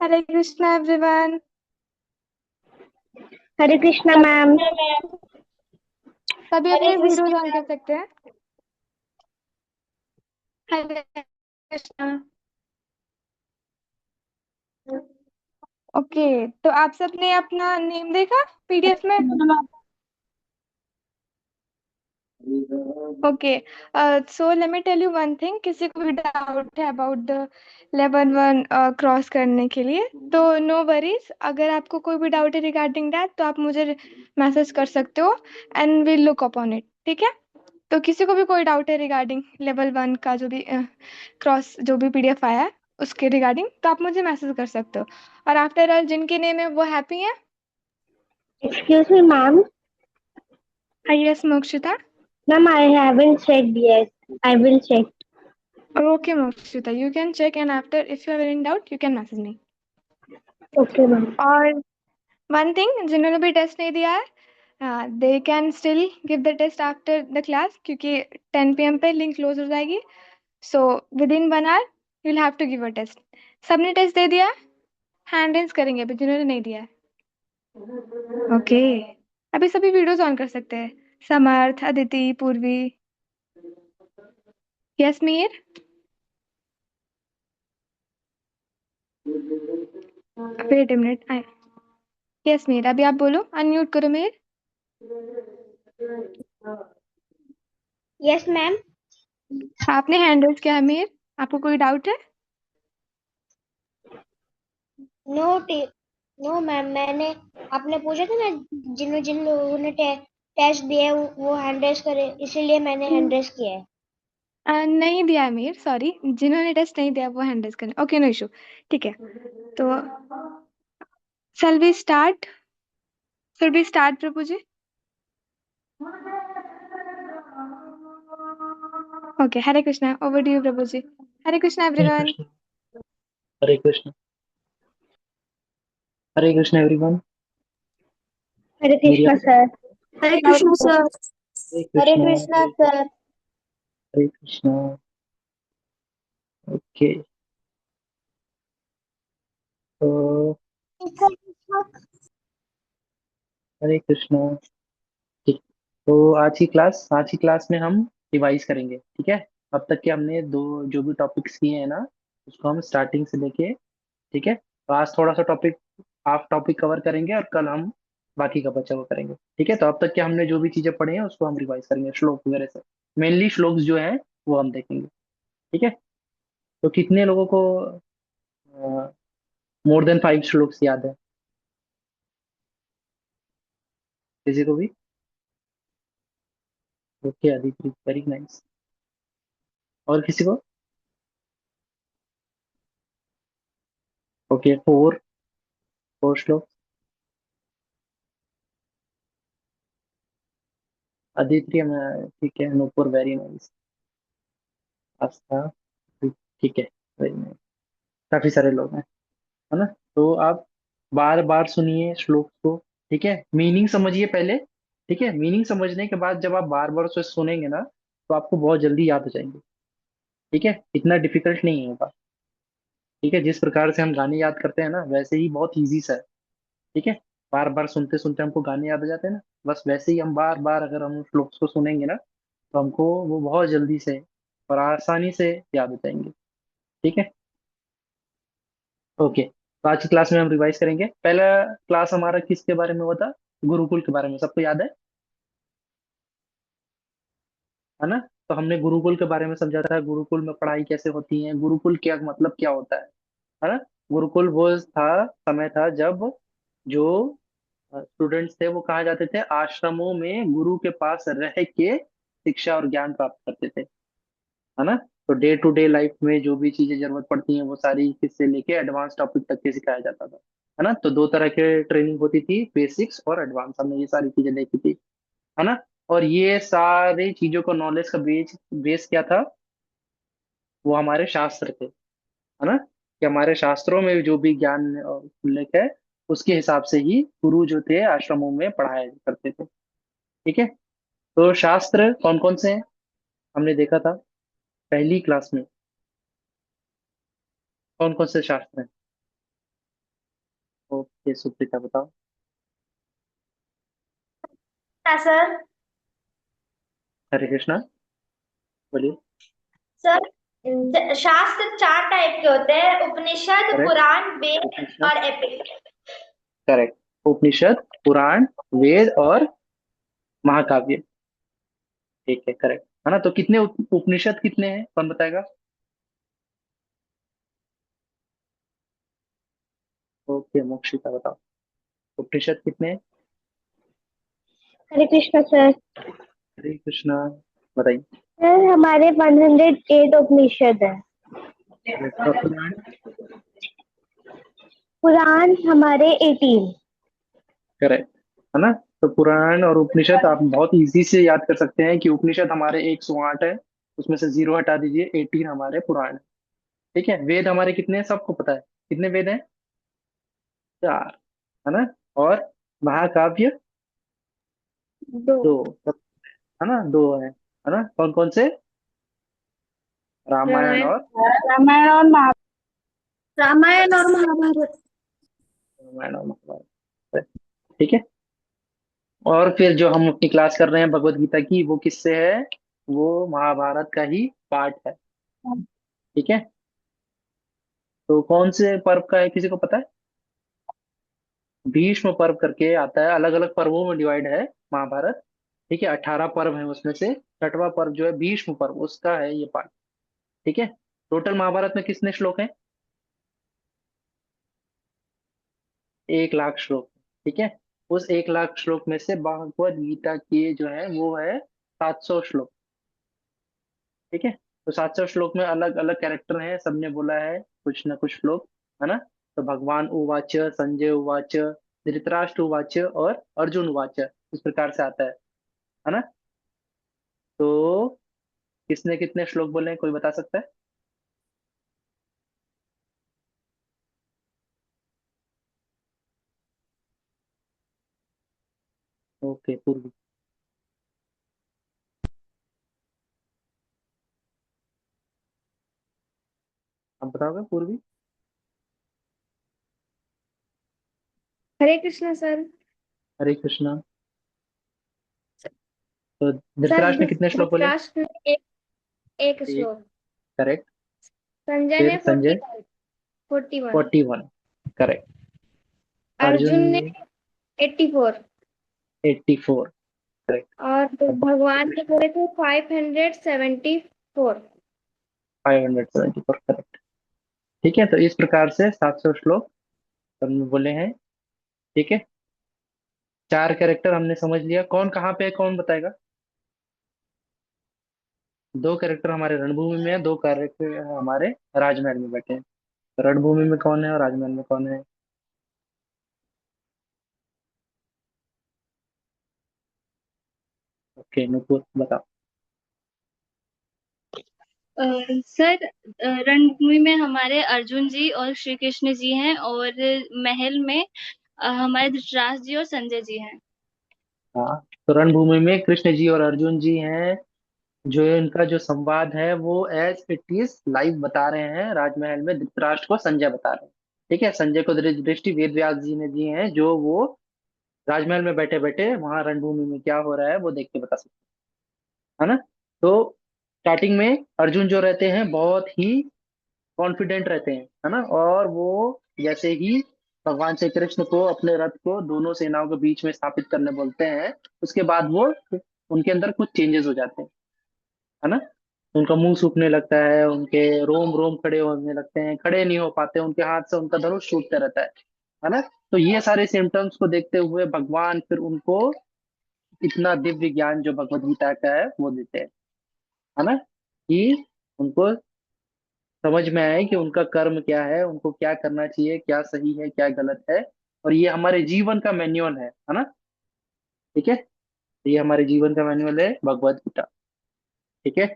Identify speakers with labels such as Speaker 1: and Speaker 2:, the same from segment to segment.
Speaker 1: हरे Krishna everyone.
Speaker 2: हरे Krishna ma'am.
Speaker 1: सभी
Speaker 2: हरे
Speaker 1: अपने
Speaker 2: Krishna.
Speaker 1: Videos on कर सकते हैं। हरे कृष्णा। ओके, तो आप सबने अपना नेम देखा पीडीएफ में? Okay, so let me tell you one thing. किसी को भी डाउट है about the level one cross करने के लिए, तो नो वरीज। अगर आपको कोई भी डाउट है रिगार्डिंग दैट, तो आप मुझे मैसेज कर सकते हो and we'll look upon it. ठीक है? तो किसी को भी कोई डाउट है रिगार्डिंग लेवल वन का जो भी क्रॉस जो भी पीडीएफ आया है उसके रिगार्डिंग, तो आप मुझे मैसेज कर सकते हो। और आफ्टर ऑल जिनके नेम है वो हैप्पी है।
Speaker 2: Excuse me ma'am.
Speaker 1: I is Mokshita.
Speaker 2: Ma'am I haven't checked yet. I will check.
Speaker 1: Okay Mokshita, you can check and after if you have any doubt you can message me.
Speaker 2: Okay ma'am.
Speaker 1: और one thing, जिन्होंने भी test नहीं दिया है they can still give the test after the class, क्योंकि 10 PM पे link close हो जाएगी। So within 1 hour you will have to give a test. सबने टेस्ट दे दिया? हैंड रेज करेंगे अभी जिन्होंने नहीं दिया है। ओके, अभी सभी वीडियोस ऑन कर सकते हैं। Samarth, Aditi, Purvi. Yes Mir. Wait a minute. Yes Mir, अभी आप बोलो, अनम्यूट करो मीर।
Speaker 2: Yes ma'am.
Speaker 1: आपने हैंड रेज किया है मीर, आपको कोई डाउट है?
Speaker 2: नो नो मैम, मैंने आपने पूछा था ना, जिन लोगों ने टेस्ट दिया है वो हैंड रेस करे, इसीलिए मैंने हैंड रेस किया है।
Speaker 1: नहीं दिया है मीर, सॉरी। जिन्होंने टेस्ट नहीं दिया वो हैंड रेज करें। Okay, no issue. ठीक है, तो shall we start? Should we start Prabhu ji? Okay, Hare Krishna, over to you Prabhu ji. Hare Krishna
Speaker 3: Hare
Speaker 1: everyone.
Speaker 3: Krishna. Hare Krishna. Hare Krishna everyone.
Speaker 2: Hare
Speaker 3: मेरी
Speaker 2: कृष्णा सर। हरे
Speaker 1: और
Speaker 2: Krishna sir.
Speaker 3: Hare
Speaker 2: Hare
Speaker 3: Krishna.
Speaker 2: Krishna sir.
Speaker 3: Hare Krishna. Okay, तो हरे कृष्ण। ठीक। तो आज की क्लास में हम रिवाइज करेंगे, ठीक है। अब तक के हमने दो जो भी टॉपिक्स किए हैं ना, उसको हम स्टार्टिंग से लेके, ठीक है। तो आज थोड़ा सा टॉपिक, हाफ टॉपिक कवर करेंगे और कल हम बाकी का बचा हुआ करेंगे, ठीक है। तो अब तक के हमने जो भी चीजें पढ़ी हैं उसको हम रिवाइज करेंगे, श्लोक वगैरह से। मेनली श्लोक जो है वो हम देखेंगे, ठीक है। तो कितने लोगों को मोर देन 5 श्लोक्स याद है? किसी को भी? Okay Aditya, very nice. और किसी को? ओके, 4 श्लोक। आदित्य में, ठीक है। Nupur, very nice. आस्था, ठीक है, वेरी नाइस। काफी सारे लोग हैं, है ना। तो आप बार बार सुनिए श्लोक को, ठीक है। मीनिंग समझिए पहले, ठीक है। मीनिंग समझने के बाद जब आप बार बार उसे सुनेंगे ना, तो आपको बहुत जल्दी याद हो जाएंगे, ठीक है। इतना डिफिकल्ट नहीं होगा, ठीक है। जिस प्रकार से हम गाने याद करते हैं ना, वैसे ही बहुत इजी सा है, ठीक है। बार बार सुनते सुनते हमको गाने याद आ जाते हैं ना, बस वैसे ही हम बार बार अगर हम श्लोक को सुनेंगे ना, तो हमको वो बहुत जल्दी से और आसानी से याद हो जाएंगे, ठीक है। ओके, तो आज की क्लास में हम रिवाइज करेंगे। पहला क्लास हमारा किसके बारे में हुआ था? गुरुकुल के बारे में, सबको याद है ना। तो हमने गुरुकुल के बारे में समझा था, गुरुकुल में पढ़ाई कैसे होती है, गुरुकुल क्या मतलब क्या होता है ना। गुरुकुल वो था, समय था जब जो स्टूडेंट्स थे वो कहाँ जाते थे? आश्रमों में गुरु के पास रह के शिक्षा और ज्ञान प्राप्त करते थे, है ना। तो डे टू डे लाइफ में जो भी चीजें जरूरत पड़ती हैं वो सारी किससे लेके एडवांस टॉपिक तक के सिखाया जाता था, है ना। तो दो तरह के ट्रेनिंग होती थी, बेसिक्स और एडवांस। हमने ये सारी चीजें देखी थी, है ना। और ये सारी चीजों का नॉलेज का बेस बेस क्या था? वो हमारे शास्त्र थे, है ना। कि हमारे शास्त्रों में जो भी ज्ञान उल्लेख है, उसके हिसाब से ही गुरु जो थे आश्रमों में पढ़ाया करते थे, ठीक है। तो शास्त्र कौन कौन से हैं हमने देखा था पहली क्लास में? कौन कौन से शास्त्र हैं? ओके सुप्रीता बताओ।
Speaker 2: हाँ सर।
Speaker 3: हरे कृष्णा, बोलिए।
Speaker 2: सर, शास्त्र चार टाइप के होते हैं: उपनिषद,
Speaker 3: करेक्ट।
Speaker 2: पुराण, वेद
Speaker 3: उपनिषद।
Speaker 2: और एपिक।
Speaker 3: करेक्ट। उपनिषद, पुराण, वेद और महाकाव्य। ठीक है, करेक्ट है ना। तो कितने उपनिषद कितने हैं, कौन बताएगा? ओके मोक्षिता बताओ, उपनिषद कितने हैं?
Speaker 2: हरे कृष्ण सर।
Speaker 3: हरे कृष्णा, बताइए।
Speaker 2: सर, हमारे 108 उपनिषद है।
Speaker 3: करेक्ट। और पुराण?
Speaker 2: पुराण हमारे 18।
Speaker 3: करेक्ट है ना। तो पुराण और उपनिषद आप बहुत इजी से याद कर सकते हैं कि उपनिषद हमारे 108 है, उसमें से जीरो हटा दीजिए, 18 हमारे पुराण है। ठीक है। वेद हमारे कितने हैं, सबको पता है, कितने वेद हैं? चार, है ना। और महाकाव्य
Speaker 2: दो।
Speaker 3: दो, है ना, दो है ना। कौन कौन से? रामायण
Speaker 2: रामायण।
Speaker 3: और
Speaker 2: रामायण और रामायण और महाभारत।
Speaker 3: रामायण और महाभारत। ठीक है। और फिर जो हम अपनी क्लास कर रहे हैं भगवत गीता की, वो किससे है? वो महाभारत का ही पार्ट है। ठीक है। तो कौन से पर्व का है, किसी को पता है? भीष्म पर्व करके आता है, अलग अलग पर्वों में डिवाइड है महाभारत। ठीक है, 18 पर्व है, उसमें से छठवां पर्व जो है भीष्म पर्व, उसका है ये पार्ट। ठीक है। टोटल महाभारत में कितने श्लोक हैं? 1 लाख श्लोक। ठीक है। उस 1 लाख श्लोक में से भगवत गीता के जो है वो है 700 श्लोक। ठीक है। तो 700 श्लोक में अलग अलग कैरेक्टर हैं, सबने बोला है कुछ ना कुछ श्लोक, है ना। तो भगवान उवाच, संजय उवाच, धृतराष्ट्र उवाच और अर्जुन उवाच, इस प्रकार से आता है ना। तो किसने कितने श्लोक बोले हैं, कोई बता सकता है? ओके पूर्वी, आप बताओगे पूर्वी?
Speaker 2: हरे कृष्ण सर।
Speaker 3: हरे कृष्णा। तो
Speaker 2: सर,
Speaker 3: धृतराष्ट्र ने कितने श्लोक बोले?
Speaker 2: धृतराष्ट्र ने एक
Speaker 3: एक।
Speaker 2: श्लोक।
Speaker 3: करेक्ट।
Speaker 2: संजय
Speaker 3: फिर
Speaker 2: ने
Speaker 3: संजय
Speaker 2: 41।
Speaker 3: 41। करेक्ट। अर्जुन
Speaker 2: अर्जुन ने
Speaker 3: ने
Speaker 2: 84।
Speaker 3: 84। करेक्ट।
Speaker 2: और भगवान ने बोले थे 574।
Speaker 3: 574। करेक्ट। ठीक है। तो इस प्रकार से 700 श्लोक हमने बोले हैं। ठीक है। चार कैरेक्टर हमने समझ लिया, कौन कहाँ पे है, कौन बताएगा? दो कैरेक्टर हमारे रणभूमि में है, दो कैरेक्टर हमारे राजमहल में बैठे हैं। रणभूमि में कौन है और राजमहल में कौन है? ओके नुपुर बताओ।
Speaker 4: सर, रणभूमि में हमारे अर्जुन जी और श्री कृष्ण जी हैं, और महल में हमारे धृतराष्ट्र जी और संजय जी हैं।
Speaker 3: हाँ। तो रणभूमि में कृष्ण जी और अर्जुन जी हैं, जो इनका जो संवाद है वो एज इट इज लाइव बता रहे हैं राजमहल में, धृतराष्ट्र को संजय बता रहे हैं। ठीक है। संजय को दृष्टि वेद व्यास जी ने दी है, जो वो राजमहल में बैठे बैठे वहां रणभूमि में क्या हो रहा है वो देख के बता सकते हैं, है ना। तो स्टार्टिंग में अर्जुन जो रहते हैं बहुत ही कॉन्फिडेंट रहते हैं, है ना। और वो जैसे ही भगवान श्री कृष्ण को अपने रथ को दोनों सेनाओं के बीच में स्थापित करने बोलते हैं, उसके बाद वो उनके अंदर कुछ चेंजेस हो जाते हैं, है ना। उनका मुंह सूखने लगता है, उनके रोम रोम खड़े होने लगते हैं, खड़े नहीं हो पाते, उनके हाथ से उनका धनुष छूटता रहता है ना। तो ये सारे सिम्टम्स को देखते हुए भगवान फिर उनको इतना दिव्य ज्ञान जो भगवत गीता का है वो देते हैं, है ना। कि उनको समझ में आए कि उनका कर्म क्या है, उनको क्या करना चाहिए, क्या सही है क्या गलत है। और ये हमारे जीवन का मैन्युअल है ना। ठीक है। तो ये हमारे जीवन का मैन्युअल है भगवत गीता। ठीक है।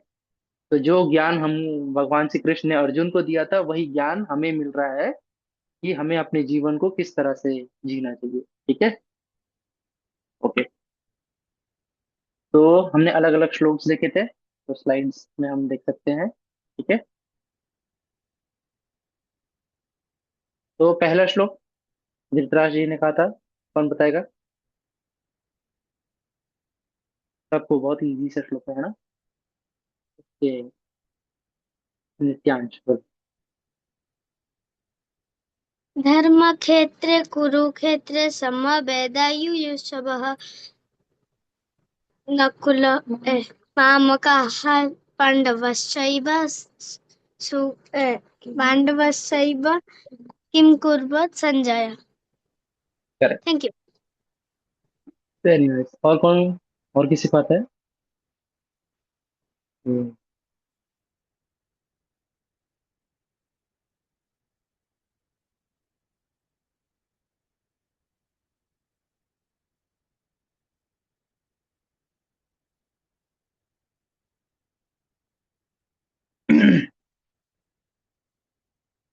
Speaker 3: तो जो ज्ञान हम भगवान श्री कृष्ण ने अर्जुन को दिया था, वही ज्ञान हमें मिल रहा है कि हमें अपने जीवन को किस तरह से जीना चाहिए। ठीक है। ओके। तो हमने अलग अलग श्लोक्स देखे थे, तो स्लाइड्स में हम देख सकते हैं। ठीक है। तो पहला श्लोक, धृतराष्ट्र जी ने कहा था? कौन बताएगा? सबको बहुत इजी से श्लोक है ना? ये नित्यांश बोल।
Speaker 2: धर्मक्षेत्रे कुरुक्षेत्रे समवेदायुयुत्सवः नकुल मामकाः पाण्डवश्चैव पाण्डवश्चैव किं कुर्वत् संजय।
Speaker 3: Correct.
Speaker 2: Thank you.
Speaker 3: Very nice. और कौन? और किसी को आता है? हम्म,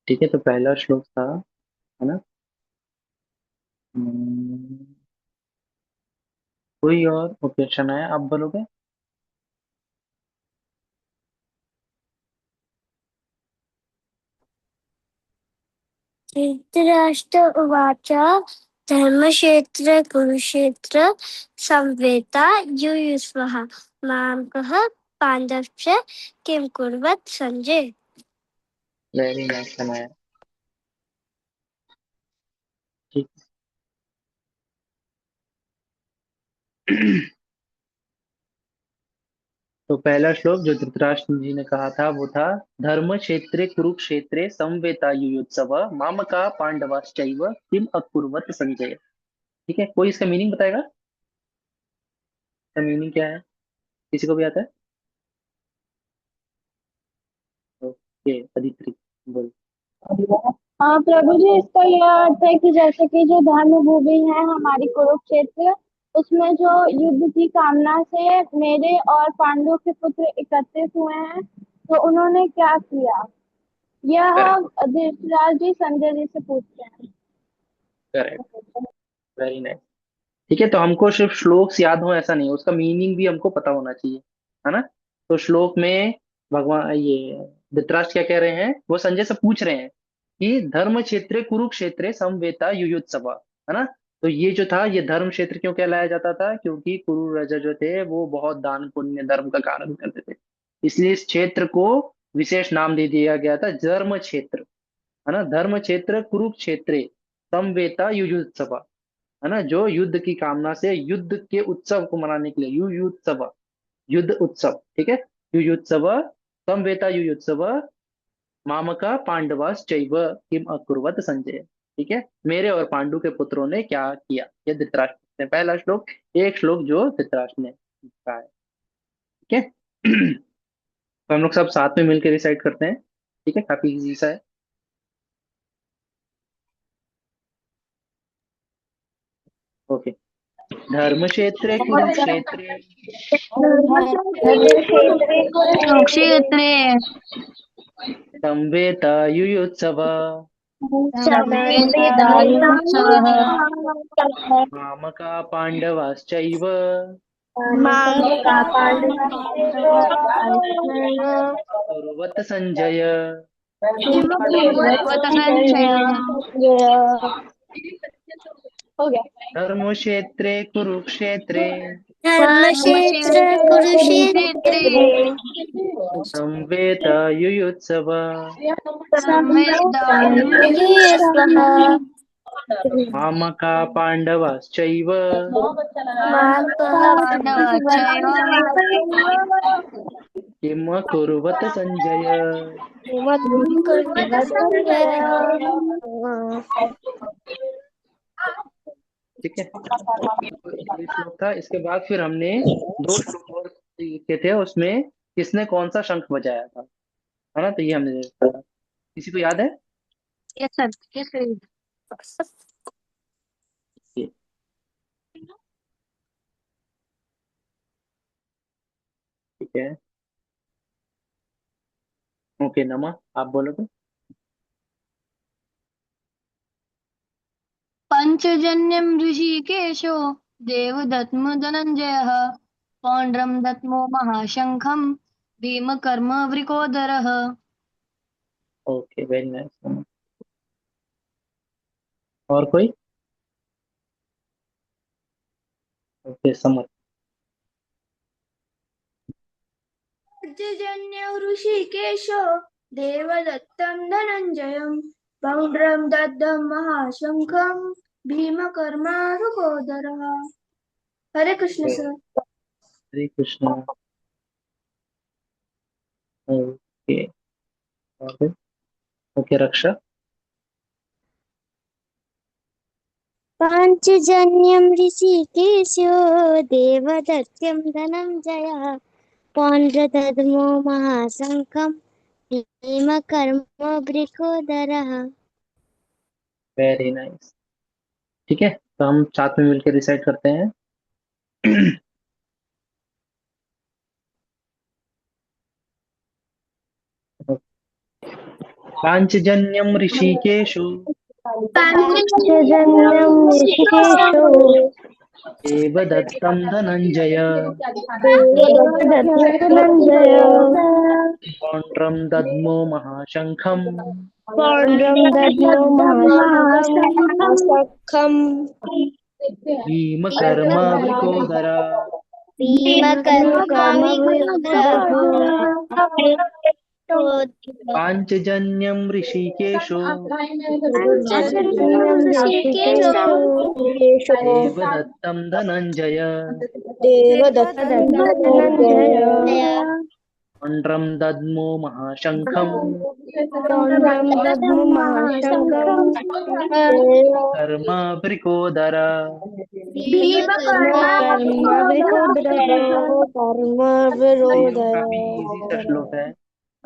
Speaker 3: ठीक है, तो पहला श्लोक था, है ना? हम्म, कोई और ऑब्जेक्शन है? आप बोलोगे?
Speaker 2: धृतराष्ट्र उवाच धर्मक्षेत्र कुरुक्षेत्र संवेता युयुस्वः मामकः पाण्डवश्च किं कुर्वत् संजय।
Speaker 3: वेरी नाइस बनाया। ठीक। तो पहला श्लोक जो धृतराष्ट्र जी ने कहा था वो था, धर्म क्षेत्रे कुरुक्षेत्रे समवेता युयुत्सव मामका पांडवाश्चैव किम अकुर्वत संजय। ठीक है, कोई इसका मीनिंग बताएगा? इसका मीनिंग क्या है? किसी को भी आता है? ओके, अदिति बोल।
Speaker 1: हाँ प्रभु जी, इसका यह अर्थ है कि जैसे कि जो धर्म भूमि है हमारी कुरुक्षेत्र, उसमें जो युद्ध की कामना से मेरे और पांडवों के पुत्र एकत्रित हुए हैं, तो उन्होंने क्या किया, यह
Speaker 3: करेक्ट।
Speaker 1: धृतराज जी संजय जी से पूछते हैं।
Speaker 3: करेक्ट। Very nice. ठीक है, तो हमको सिर्फ श्लोक याद हो ऐसा नहीं, उसका मीनिंग भी हमको पता होना चाहिए, है ना? तो श्लोक में भगवान ये धृतराष्ट्र क्या कह रहे हैं, वो संजय से पूछ रहे हैं कि धर्म क्षेत्रे कुरुक्षेत्रे समवेता युयुत्सव, है ना? तो ये जो था, ये धर्म क्षेत्र क्यों कहलाया जाता था? क्योंकि कुरु राजा जो थे वो बहुत दान पुण्य धर्म का कार्य करते थे, इसलिए इस क्षेत्र को विशेष नाम दे दिया गया था धर्म क्षेत्र, है ना? धर्म क्षेत्र कुरुक्षेत्रे समवेता युयुत्सव, है ना? जो युद्ध की कामना से युद्ध के उत्सव को मनाने के लिए युयुत्सव, युद्ध उत्सव, ठीक है? युयुत्सव समवेता युयुत्सव मामका पांडवाश्चैव किम अकुर्वत संजय। ठीक है, मेरे और पांडु के पुत्रों ने क्या किया, ये धृतराष्ट्र ने पहला श्लोक, एक श्लोक जो धृतराष्ट्र ने कहा है। ठीक है। तो हम लोग सब साथ में मिलकर रिसाइट करते हैं। ठीक है, काफी इजी सा है। ओके। धर्म क्षेत्रे कुरुक्षेत्रे
Speaker 4: कुरुक्षेत्रे
Speaker 3: संवेतायुयुत्सव
Speaker 4: संवेदायुत्सवः
Speaker 3: मामका पाण्डवाश्चैव अकुर्वत संजय।
Speaker 4: किमकुर्वत संजय।
Speaker 1: हो गया।
Speaker 3: धर्मक्षेत्रे कुरुक्षेत्रे
Speaker 2: धर्मक्षेत्र
Speaker 4: कुरुक्षेत्रे
Speaker 2: कुरुक्षेत्रे
Speaker 3: संवेतायुयुत्सव
Speaker 2: युयुस्वः
Speaker 4: संवेदायुत्सवः
Speaker 3: मामका पाण्डवाश्चैव
Speaker 2: मामकः
Speaker 4: पाण्डवाश्चैव
Speaker 3: किम अकुर्वत संजय।
Speaker 2: कुर्वत् संजय।
Speaker 3: ठीक है, ये श्लोक था। इसके बाद फिर हमने दो श्लोक और लिखे थे, उसमें किसने कौन सा शंख बजाया था, है ना? तो ये हमने देखा था। किसी को याद है?
Speaker 4: Yes sir, yes sir.
Speaker 3: Yeah, ठीक है। ओके, नमा आप बोलो तो।
Speaker 4: पञ्चजन्यं ऋषिकेशो देवदत्मो धनञ्जयः पौण्ड्रं दत्मो महाशङ्खं भीमकर्म वृकोदरः।
Speaker 3: Okay, very nice. और कोई? ओके, समर।
Speaker 5: जन्य ऋषिकेशो देवदत्तं धनञ्जयं पौण्ड्रं दग्धं महाशङ्खं भीमकर्मावृकोदरः। Hare Krishna sir.
Speaker 3: Hare Krishna. Okay, okay, okay, Raksha.
Speaker 6: पाञ्चजन्यं ऋषिकेशो देवदत्तं धनञ्जयः पौण्ड्रदद्मो महाशङ्खं भीमकर्मावृकोदरः।
Speaker 3: Very nice. ठीक है, तो हम साथ में मिलकर रिसाइट करते हैं। पांचजन्यम ऋषिकेशु
Speaker 6: पाञ्चजन्यं ऋषिकेशो
Speaker 3: देवदत्तं धनञ्जय
Speaker 6: देवदत्तं धनञ्जयः
Speaker 3: पौण्ड्रं दद्मो महाशङ्खं
Speaker 6: पौण्ड्रं दद्मो महाशङ्खं
Speaker 3: भीमकर्मावृकोदर। पांचजन्यम ऋषिकेशो
Speaker 6: पाञ्चजन्यं ऋषिकेशो
Speaker 3: देवदत्तं धनञ्जय
Speaker 6: देवदत्तं धनञ्जयः
Speaker 3: पौण्ड्रं दद्मो महाशङ्खं
Speaker 6: पौण्ड्रं दद्मो महाशङ्खं
Speaker 3: कर्मावृकोदर। काफी इजी सा श्लोक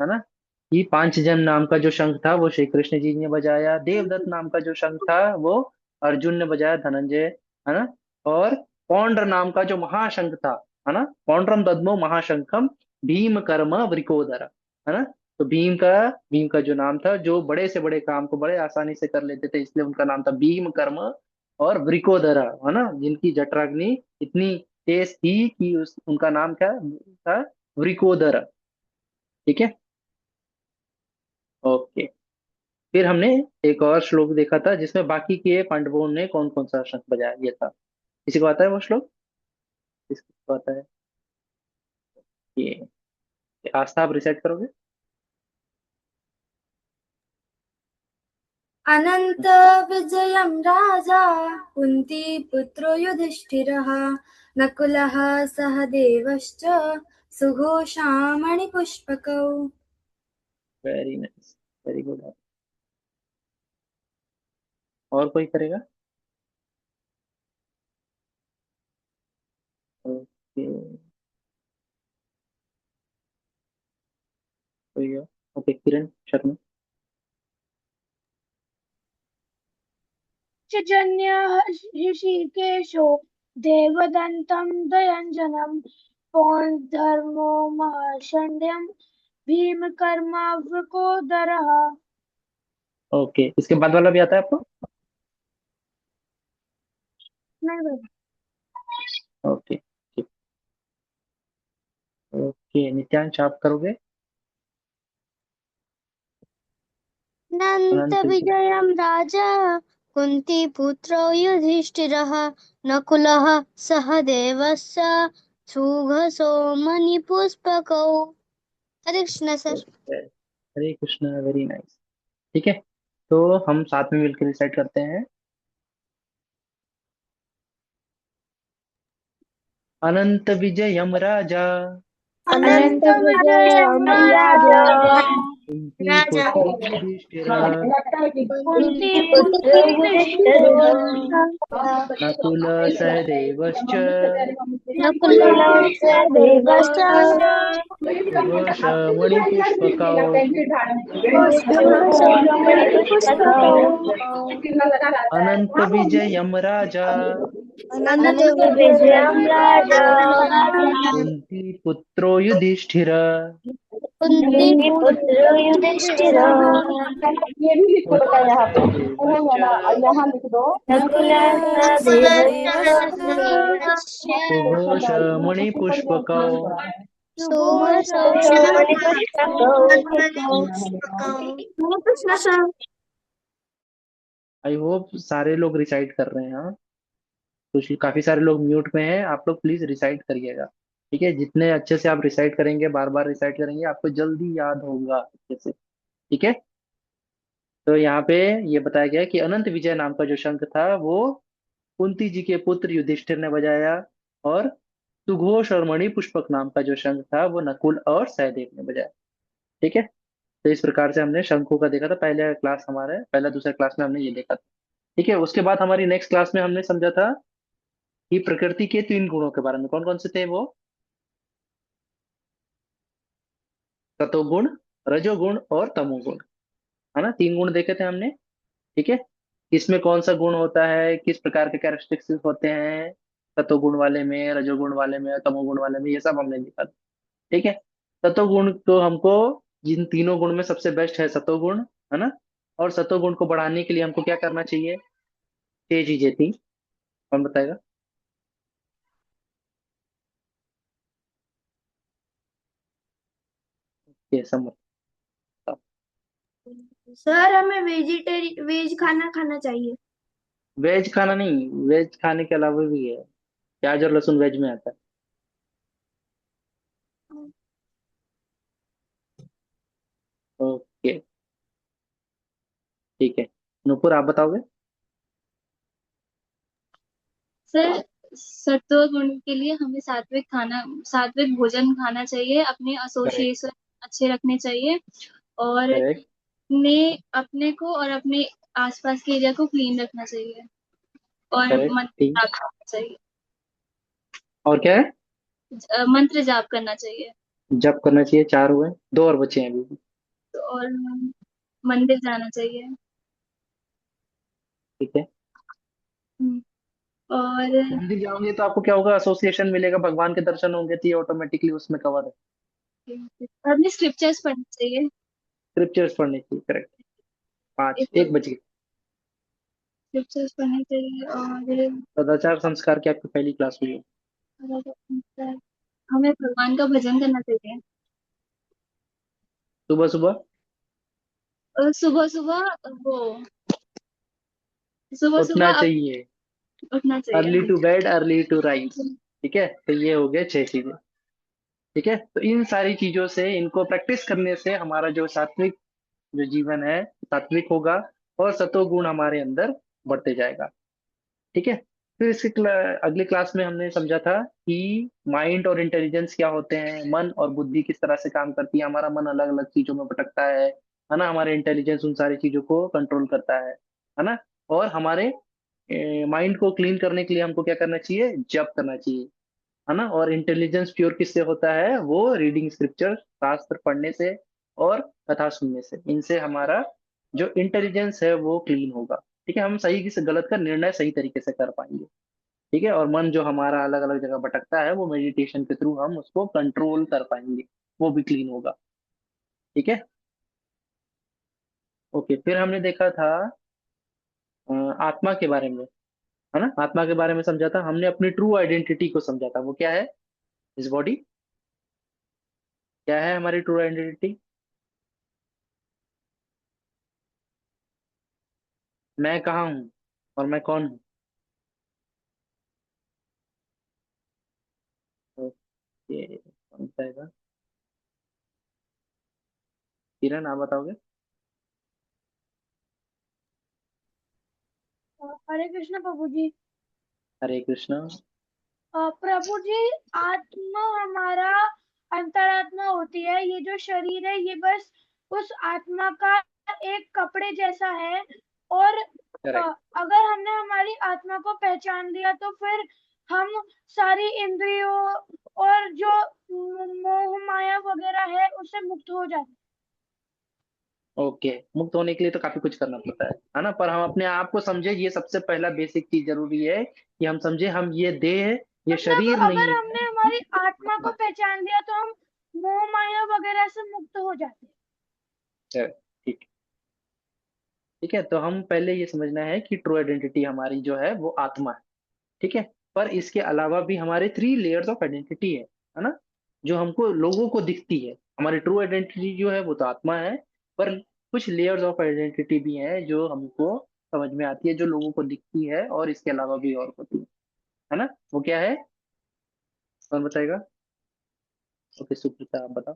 Speaker 3: है ना। ये पांच जन नाम का जो शंख था वो श्री कृष्ण जी ने बजाया, देवदत्त नाम का जो शंख था वो अर्जुन ने बजाया, धनंजय, है ना। और पौंड्र नाम का जो महाशंख था, है ना, पौंड्रम दद्मो महाशंखम भीम कर्म वृकोदर, है ना। तो भीम का जो नाम था, जो बड़े से बड़े काम को बड़े आसानी से कर लेते थे, इसलिए उनका नाम था भीम कर्म। और वृकोदरा, है ना, जिनकी जठराग्नि इतनी तेज थी कि उनका नाम क्या था, वृकोदर। ठीक है, ओके। फिर हमने एक और श्लोक देखा था जिसमें बाकी के पांडवों ने कौन कौन सा शंख बजाया, ये था। किसी को आता है वो श्लोक? किसको आता है? ये आस्था, आप रिसेट करोगे?
Speaker 5: अनंत विजयं राजा कुन्तीपुत्रो युधिष्ठिरः नकुलः सहदेवश्च सुघोषामणिपुष्पकौ।
Speaker 3: Very nice, very good. और कोई करेगा? ओके, कोई और? ओके, किरण शर्मा।
Speaker 5: जन्य ऋषिकेशो देवदन्तं दयञ्जनं पौण्ड्रधर्मो महाशण्ड्यं भीमकर्मावृकोदरः।
Speaker 3: ओके, इसके बाद वाला भी आता है आपको? ओके, ठीक। ओके, नित्यांश आप करोगे? अनंत विजय।
Speaker 6: अनन्तविजयं राजा कुन्तीपुत्रो युधिष्ठिरः नकुलः सहदेवश्च सुघसोमनिपुष्पकौ। हरे Krishna sir.
Speaker 3: Hare Krishna, very nice. ठीक है, तो हम साथ में मिलकर रिसाइट करते हैं। अनंत विजयम राजा
Speaker 6: अनन्तविजयं राजा
Speaker 3: कुंती पुत्र युधिष्ठिरः
Speaker 6: कुन्तीपुत्रो युधिष्ठिरः
Speaker 3: नकुल सहदेवश्च
Speaker 6: नकुलः सहदेवश्च
Speaker 3: सुघोषमणिपुष्पकौ।
Speaker 6: सुघसोमनिपुष्पकौ।
Speaker 3: अनंत विजयम राजा
Speaker 6: अनन्तविजयं राजा
Speaker 3: कुंती पुत्रो युधिष्ठिरः
Speaker 6: कुन्तीपुत्रो युधिष्ठिरः नकुलः सहदेवश्च
Speaker 3: सुघोषमणिपुष्पकौ।
Speaker 6: सुघोषमणिपुष्पकौ।
Speaker 3: आई होप सारे लोग रिसाइट कर रहे हैं, हाँ? कुछ काफी सारे लोग म्यूट में हैं, आप लोग प्लीज रिसाइट करिएगा। ठीक है, जितने अच्छे से आप रिसाइट करेंगे, बार बार रिसाइट करेंगे, आपको जल्दी याद होगा अच्छे से। ठीक है। तो यहाँ पे ये बताया गया है कि अनंत विजय नाम का जो शंख था वो कुंती जी के पुत्र युधिष्ठिर ने बजाया, और सुघोष और मणि पुष्पक नाम का जो शंख था वो नकुल और सहदेव ने बजाया। ठीक है। तो इस प्रकार से हमने शंखों का देखा था, पहले क्लास हमारे पहला दूसरा क्लास में हमने ये देखा था। ठीक है। उसके बाद हमारी नेक्स्ट क्लास में हमने समझा था कि प्रकृति के 3 गुणों के बारे में। कौन कौन से थे वो? सतोगुण, रजोगुण और तमोगुण। है ना, 3 गुण देखे थे हमने। ठीक है। किसमें कौन सा गुण होता है, किस प्रकार के कैरेक्टरिस्टिक्स होते हैं सतोगुण वाले में, रजोगुण वाले में, तमोगुण वाले में, ये सब हमने देखा था। ठीक है। सतोगुण तो हमको, जिन 3 गुण में सबसे बेस्ट है सतोगुण, है ना। और सतोगुण को बढ़ाने के लिए हमको क्या करना चाहिए? 6 चीजें थी। कौन बताएगा? ये सब।
Speaker 5: सर हमें वेज खाना खाना चाहिए।
Speaker 3: वेज खाना नहीं, वेज खाने के अलावा भी है। प्याज और लहसुन वेज में आता है। ओके। ठीक है। नूपुर आप बताओगे?
Speaker 4: सर सत्व गुण के लिए हमें सात्विक भोजन खाना चाहिए, अपने
Speaker 3: करेक्ट।
Speaker 4: एसोसिएशन अच्छे रखने चाहिए, और
Speaker 3: करेक्ट।
Speaker 4: अपने को और अपने आसपास के एरिया को क्लीन रखना चाहिए, और
Speaker 3: करेक्ट।
Speaker 4: मंत्र
Speaker 3: ठीक।
Speaker 4: जाप करना चाहिए।
Speaker 3: और क्या है?
Speaker 4: मंत्र जाप करना चाहिए।
Speaker 3: जप करना चाहिए, 4 हुए, 2 और बचे हैं अभी भी।
Speaker 4: तो और मंदिर जाना चाहिए।
Speaker 3: ठीक है।
Speaker 4: हम्म, और
Speaker 3: मंदिर जाओगे तो आपको क्या होगा? एसोसिएशन मिलेगा, भगवान के दर्शन होंगे, तो ये ऑटोमेटिकली उसमें कवर है।
Speaker 4: अपने स्क्रिप्चर्स पढ़ना चाहिए।
Speaker 3: स्क्रिप्चर्स पढ़नी चाहिए। करेक्ट। 5, एक बच गए।
Speaker 4: स्क्रिप्चर्स पढ़ना चाहिए, और
Speaker 3: सदाचार संस्कार की आपकी पहली क्लास हुई है।
Speaker 4: हमें भगवान का भजन करना चाहिए।
Speaker 3: सुबह सुबह
Speaker 4: और सुबह सुबह वो सुबह
Speaker 3: उठना
Speaker 4: सुबह
Speaker 3: चाहिए।
Speaker 4: उठना
Speaker 3: अर्ली
Speaker 4: चाहिए।
Speaker 3: To bed early to rise. ठीक है, तो ये हो गए 6 चीजें। ठीक है। तो इन सारी चीजों से, इनको प्रैक्टिस करने से हमारा जो सात्विक जो जीवन है सात्विक होगा, और सतोगुण हमारे अंदर बढ़ते जाएगा। ठीक है। फिर अगली क्लास में हमने समझा था कि माइंड और इंटेलिजेंस क्या होते हैं, मन और बुद्धि किस तरह से काम करती है। हमारा मन अलग अलग चीजों में भटकता है ना। हमारे इंटेलिजेंस उन सारी चीजों को कंट्रोल करता है ना। और हमारे माइंड को क्लीन करने के लिए हमको क्या करना चाहिए? जप करना चाहिए, है ना। और इंटेलिजेंस प्योर किससे होता है? वो रीडिंग स्क्रिप्चर, शास्त्र पढ़ने से और कथा सुनने से। इनसे हमारा जो इंटेलिजेंस है वो क्लीन होगा। ठीक है, हम सही से गलत का निर्णय सही तरीके से कर पाएंगे। ठीक है। और मन जो हमारा अलग अलग जगह भटकता है, वो मेडिटेशन के थ्रू हम उसको कंट्रोल कर पाएंगे, वो भी क्लीन होगा। ठीक है। ओके। फिर हमने देखा था आत्मा के बारे में, है ना। आत्मा के बारे में समझा था हमने, अपनी ट्रू आइडेंटिटी को समझा था। वो क्या है? इस बॉडी क्या है हमारी ट्रू आइडेंटिटी? मैं कहाँ हूँ और मैं कौन हूँ? ओके, कौन बताएगा? किरण आप बताओगे?
Speaker 5: हरे कृष्ण प्रभु जी।
Speaker 3: हरे कृष्णा।
Speaker 5: प्रभु जी, आत्मा हमारा अंतरात्मा होती है। ये जो शरीर है ये बस उस आत्मा का एक कपड़े जैसा है। और
Speaker 3: करेक्ट।
Speaker 5: अगर हमने हमारी आत्मा को पहचान लिया तो फिर हम सारी इंद्रियों और जो मोह माया वगैरह है उससे मुक्त हो जाते
Speaker 3: ओके, मुक्त होने के लिए तो काफी कुछ करना पड़ता है ना। पर हम अपने आप को समझे, ये सबसे पहला बेसिक चीज जरूरी है कि हम समझे हम ये देह, ये
Speaker 5: मतलब
Speaker 3: शरीर
Speaker 5: अगर
Speaker 3: नहीं
Speaker 5: हमने हमारी आत्मा को
Speaker 3: है।
Speaker 5: पहचान लिया तो हम मोह माया वगैरह से मुक्त हो जाते हैं।
Speaker 3: ठीक। ठीक है। तो हम पहले ये समझना है कि ट्रू आइडेंटिटी हमारी जो है वो आत्मा है। ठीक है। पर इसके अलावा भी हमारे 3 लेयर्स ऑफ आइडेंटिटी है ना, जो हमको लोगों को दिखती है। हमारी ट्रू आइडेंटिटी जो है वो तो आत्मा है, पर कुछ लेयर्स ऑफ आइडेंटिटी भी हैं जो हमको समझ में आती है, जो लोगों को दिखती है, और इसके अलावा भी और होती है। है ना, वो क्या है, कौन बताएगा? ओके सुप्रीता आप बताओ।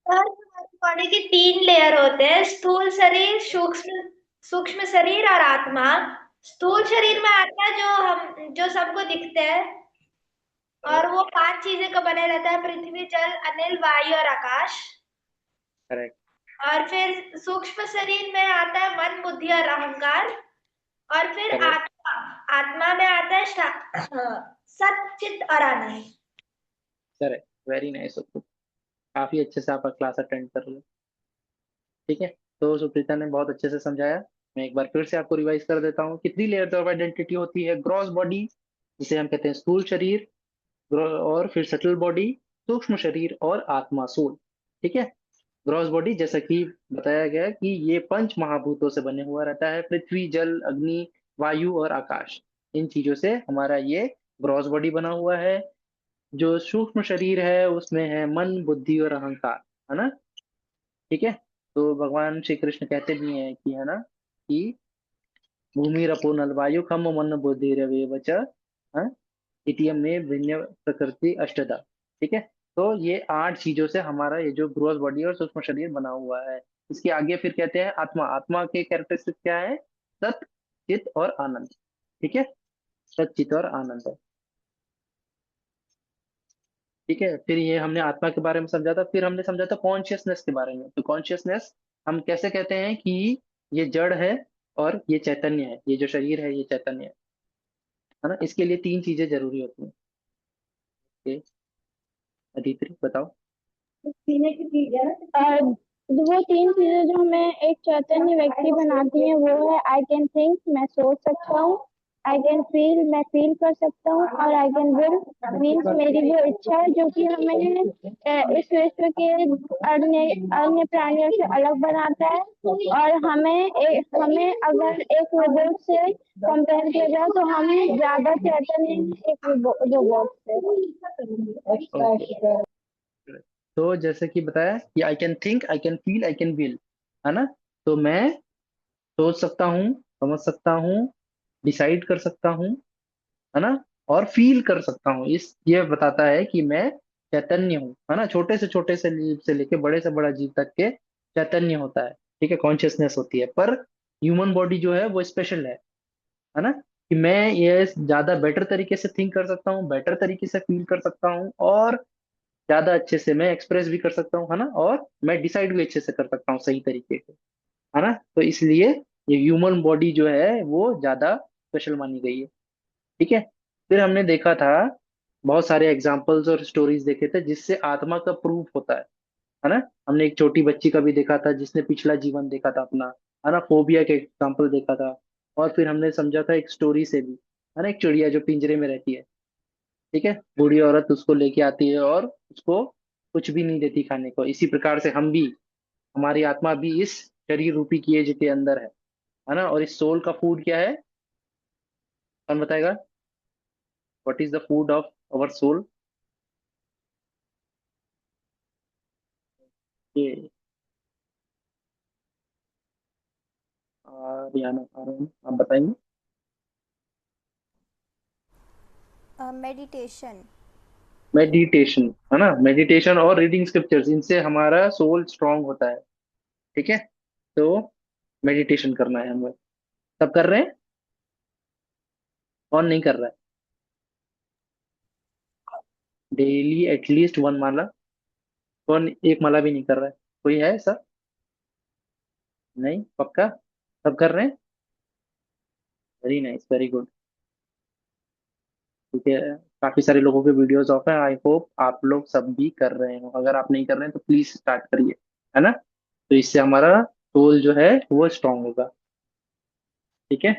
Speaker 6: सर बॉडी के 3 लेयर होते हैं, स्थूल शरीर, सूक्ष्म सूक्ष्म शरीर और आत्मा। स्थूल शरीर में आत्मा जो सबको दिखते हैं, और वो 5 चीजें का बने रहता है: पृथ्वी, जल, अनिल, वायु और आकाश।
Speaker 3: करेक्ट।
Speaker 6: और फिर सूक्ष्म शरीर में आता है मन, बुद्धि और अहंकार। और फिर
Speaker 3: करेक्ट।
Speaker 6: आत्मा आत्मा में आता है सत, चित और आनंद।
Speaker 3: Correct, very nice. काफी अच्छे से आप क्लास अटेंड कर रहे हो। ठीक है, तो सुप्रीता ने बहुत अच्छे से समझाया। मैं एक बार फिर से आपको रिवाइज कर देता हूँ कि 3 लेयर्स ऑफ आइडेंटिटी होती है: ग्रॉस बॉडी, जिसे हम कहते हैं स्थूल शरीर, और फिर सटल बॉडी, सूक्ष्म शरीर, और आत्मा, सोल। ठीक है, ग्रॉस बॉडी जैसा कि बताया गया कि ये 5 महाभूतों से बने हुआ रहता है: पृथ्वी, जल, अग्नि, वायु और आकाश। इन चीजों से हमारा ये ग्रॉस बॉडी बना हुआ है। जो सूक्ष्म शरीर है उसमें है मन, बुद्धि और अहंकार, है ना। ठीक है, तो भगवान श्री कृष्ण कहते भी हैं कि, है ना, कि भूमि रपो नल वायु खम मन बुद्धि रवे च, हाँ, इतियम में भिन्न प्रकृति अष्टधा। ठीक है, तो ये 8 चीजों से हमारा ये जो ग्रोथ बॉडी और सूक्ष्म शरीर बना हुआ है। इसके आगे फिर कहते हैं आत्मा। आत्मा के कैरेक्टरिस्टिक क्या है? सत, चित और आनंद। ठीक है, सत, चित और आनंद है। ठीक है, फिर ये हमने आत्मा के बारे में समझा था। फिर हमने समझा था कॉन्शियसनेस के बारे में। तो कॉन्शियसनेस हम कैसे कहते हैं कि ये जड़ है और ये चैतन्य है, ये जो शरीर है ये चैतन्य है ना। इसके लिए 3 चीजें जरूरी होती हैं। ओके, अदिति बताओ।
Speaker 7: वो 3 चीजें जो हमें एक चैतन्य व्यक्ति बनाती हैं वो है: आई कैन थिंक, मैं सोच सकता हूँ; आई कैन फील, मैं फील कर सकता हूँ; और आई कैन विल, मीन्स मेरी वो इच्छा है जो कि हमें इस विश्व के अन्य अन्य प्राणियों से अलग बनाता है। और हमें अगर एक रोबोट से कंपेयर किया जाए तो हम ज्यादा चैतन्य हैं एक रोबोट
Speaker 3: ओके,
Speaker 7: से।
Speaker 3: तो जैसे कि बताया कि I can think, I can feel, I can will, है ना। तो मैं सोच सकता हूँ, समझ सकता हूँ, डिसाइड कर सकता हूँ, है ना, और फील कर सकता हूँ। इस ये बताता है कि मैं चैतन्य हूँ, है ना। छोटे से जीव से लेके बड़े से बड़ा जीव तक के चैतन्य होता है। ठीक है, कॉन्शियसनेस होती है। पर ह्यूमन बॉडी जो है वो स्पेशल है ना, कि मैं ये ज्यादा बेटर तरीके से थिंक कर सकता हूँ, बेटर तरीके से फील कर सकता हूँ, और ज्यादा अच्छे से मैं एक्सप्रेस भी कर सकता हूँ, है ना, और मैं डिसाइड भी अच्छे से कर सकता हूँ सही तरीके से, है ना। तो इसलिए ये ह्यूमन बॉडी जो है वो ज्यादा स्पेशल मानी गई है। ठीक है, फिर हमने देखा था बहुत सारे एग्जाम्पल्स और स्टोरीज देखे थे जिससे आत्मा का प्रूफ होता है ना। हमने एक छोटी बच्ची का भी देखा था जिसने पिछला जीवन देखा था अपना, है ना, फोबिया के एग्जाम्पल देखा था। और फिर हमने समझा था एक स्टोरी से भी, है ना, एक चिड़िया जो पिंजरे में रहती है। ठीक है, बूढ़ी औरत उसको लेके आती है और उसको कुछ भी नहीं देती खाने को। इसी प्रकार से हम भी, हमारी आत्मा भी इस शरीर रूपी केज के अंदर है ना। और इस सोल का फूड क्या है, कौन बताएगा? What is the food of our soul? ये रियाना आरोन आप बताएंगे।
Speaker 8: मेडिटेशन।
Speaker 3: मेडिटेशन, है ना। मेडिटेशन और रीडिंग स्क्रिप्चर्स, इनसे हमारा सोल स्ट्रांग होता है। ठीक है, तो मेडिटेशन करना है हमें। सब कर रहे हैं? कौन नहीं कर रहा है? डेली एटलीस्ट 1 माला। कौन एक माला भी नहीं कर रहा है? कोई है ऐसा? नहीं, पक्का सब कर रहे हैं? Very nice, very good. ठीक है, काफी सारे लोगों के वीडियोस ऑफ हैं। आई होप आप लोग सब भी कर रहे हो। अगर आप नहीं कर रहे हैं तो प्लीज स्टार्ट करिए, है ना। तो इससे हमारा सोल जो है वो स्ट्रांग होगा। ठीक है,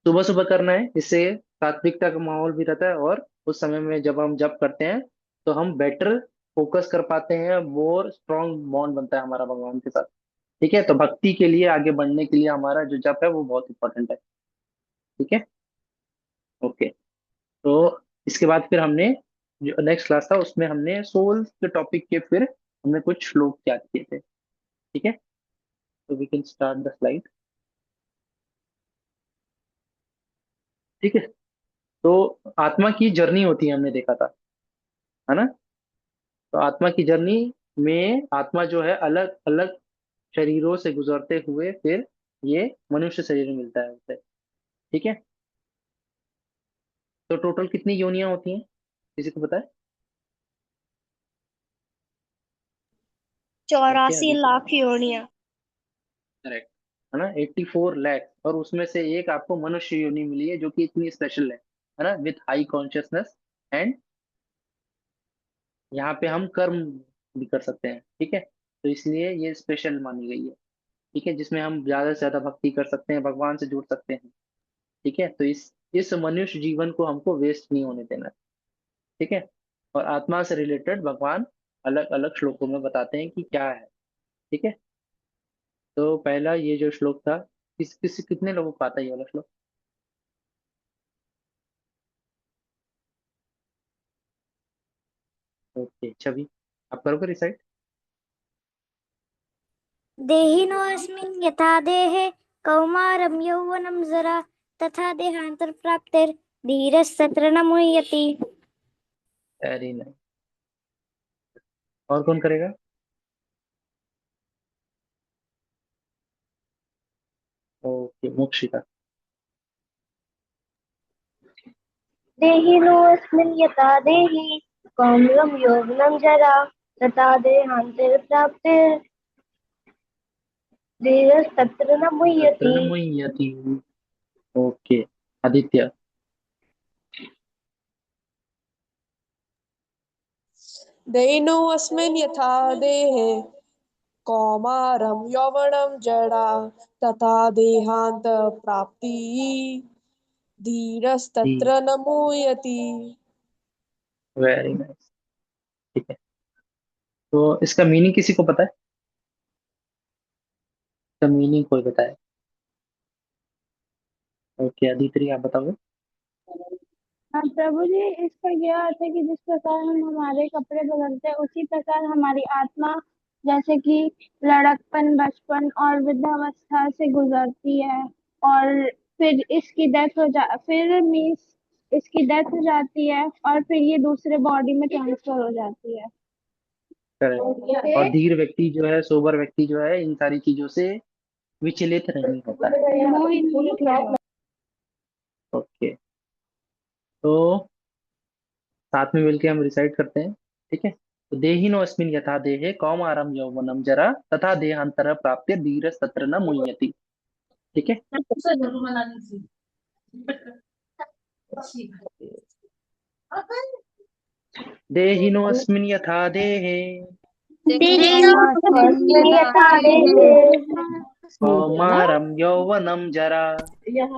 Speaker 3: सुबह सुबह करना है, इससे सात्विकता का माहौल भी रहता है। और उस समय में जब हम जप करते हैं तो हम बेटर फोकस कर पाते हैं, मोर स्ट्रांग बॉन्ड बनता है हमारा भगवान के साथ। ठीक है, तो भक्ति के लिए आगे बढ़ने के लिए हमारा जो जप है वो बहुत इंपॉर्टेंट है। ठीक है, ओके। तो इसके बाद फिर हमने जो नेक्स्ट क्लास था उसमें हमने सोल के टॉपिक के फिर हमने कुछ श्लोक याद किए थे। ठीक है, तो we can start the slide. ठीक है। तो आत्मा की जर्नी होती है, हमने देखा था, है ना। तो आत्मा की जर्नी में आत्मा जो है अलग अलग शरीरों से गुजरते हुए फिर ये मनुष्य शरीर मिलता है उसे। ठीक है। तो टोटल कितनी योनियां होती हैं, किसी को पता है? ओके,
Speaker 2: 84 लाख योनियां।
Speaker 3: करेक्ट, है ना, 84 लाख। और उसमें से एक आपको मनुष्य योनि मिली है जो कि इतनी स्पेशल है ना, विथ हाई कॉन्शियसनेस। एंड यहाँ पे हम कर्म भी कर सकते हैं, ठीक है। तो इसलिए ये स्पेशल मानी गई है, ठीक है, जिसमें हम ज्यादा से ज्यादा भक्ति कर सकते हैं, भगवान से जुड़ सकते हैं। ठीक है। तो इस मनुष्य जीवन को हमको वेस्ट नहीं होने देना है, ठीक है। और आत्मा से रिलेटेड भगवान अलग अलग श्लोकों में बताते हैं कि क्या है। ठीक है। तो पहला ये जो श्लोक था, कितने लोगों को आता है ये वाला श्लोक? ओके, छवि, आप करोगे रिसाइट?
Speaker 2: देहिनोऽस्मिन् यथा देहे कौमारं यौवनं जरा तथा देहान्तरप्राप्तिर्धीरस्तत्र न मुह्यति।
Speaker 3: Very nice. और कौन करेगा? ओके, मोक्षिता।
Speaker 2: देहिनोऽस्मिन् यथा देहि कौमारं यौवनं जरा तथा देहान्तरप्राप्तिर्धीरस्तत्र न
Speaker 3: तत्र
Speaker 2: मुह्यति।
Speaker 3: न मुह्यति। ओके, आदित्य।
Speaker 8: दैनोऽस्मिन् यथा देहे कौमारं यौवनं जरा तथा देहान्तरप्राप्तिः धीरस्तत्र न मुह्यति।
Speaker 3: Very nice. ठीक है। तो इसका मीनिंग किसी को पता है? इसका मीनिंग कोई बताए? ओके, अदिति आप बताओगे।
Speaker 7: हाँ प्रभु जी, इसका यह अर्थ है कि जिस प्रकार हम हमारे कपड़े बदलते हैं उसी प्रकार हमारी आत्मा जैसे कि लड़कपन, बचपन और वृद्धावस्था से गुजरती है और फिर इसकी डेथ हो जाती है और फिर ये दूसरे बॉडी में ट्रांसफर हो जाती है।
Speaker 3: करेक्ट। और धीर व्यक्ति जो है, सोबर व्यक्ति जो है, इन सारी चीजों से विचलित नहीं होता है।
Speaker 7: मोहित नहीं होता।
Speaker 3: ओके। तो साथ में मिलके हम रिसाइट करते हैं, ठीक है। तो देहिनो अस्मिन यथा देहे कौमारम यौवनम जरा तथा देहांतर प्राप्ति धीरज तत्र न मुह्यति। ठीक है। देहिनो अस्मिन यथा देहे
Speaker 2: देहिनोऽस्मिन् यथा देहे
Speaker 3: कौमारम यौवनम जरा
Speaker 9: जरा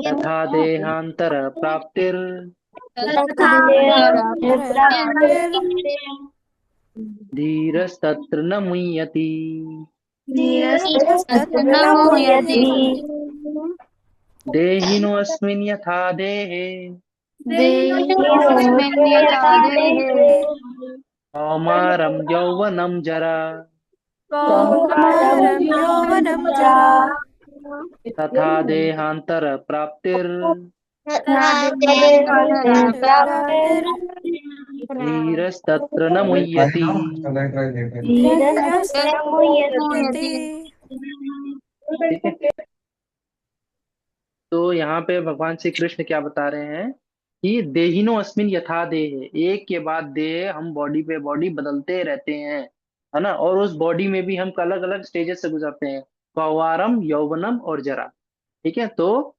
Speaker 3: तथा देहांतर प्राप्तिर
Speaker 2: तथा देहान्तरप्राप्तिर्
Speaker 3: धीरस्तत्र न मुह्यति।
Speaker 2: धीरस्तत्र न मुह्यति।
Speaker 3: देहिनो अस्मिन् यथा देहे
Speaker 2: देहिनोऽस्मिन् यथा देहे
Speaker 3: कौमारम यौवनम जरा
Speaker 2: कौमारं
Speaker 9: यौवनं
Speaker 2: जरा
Speaker 3: तथा देहांतर प्राप्तिर
Speaker 2: तथा देहान्तरप्राप्तिर्
Speaker 3: धीरस्तत्र न मुह्यति।
Speaker 2: धीरस्तत्र न मुह्यति।
Speaker 3: ठीक है। तो यहाँ पे भगवान श्री कृष्ण क्या बता रहे हैं कि देहिनो अस्मिन यथा देह, एक के बाद देह, हम बॉडी पे बॉडी बदलते रहते हैं, है ना। और उस बॉडी में भी हम अलग अलग स्टेजेस से गुजरते हैं, कौवारम, यौवनम और जरा। ठीक है। तो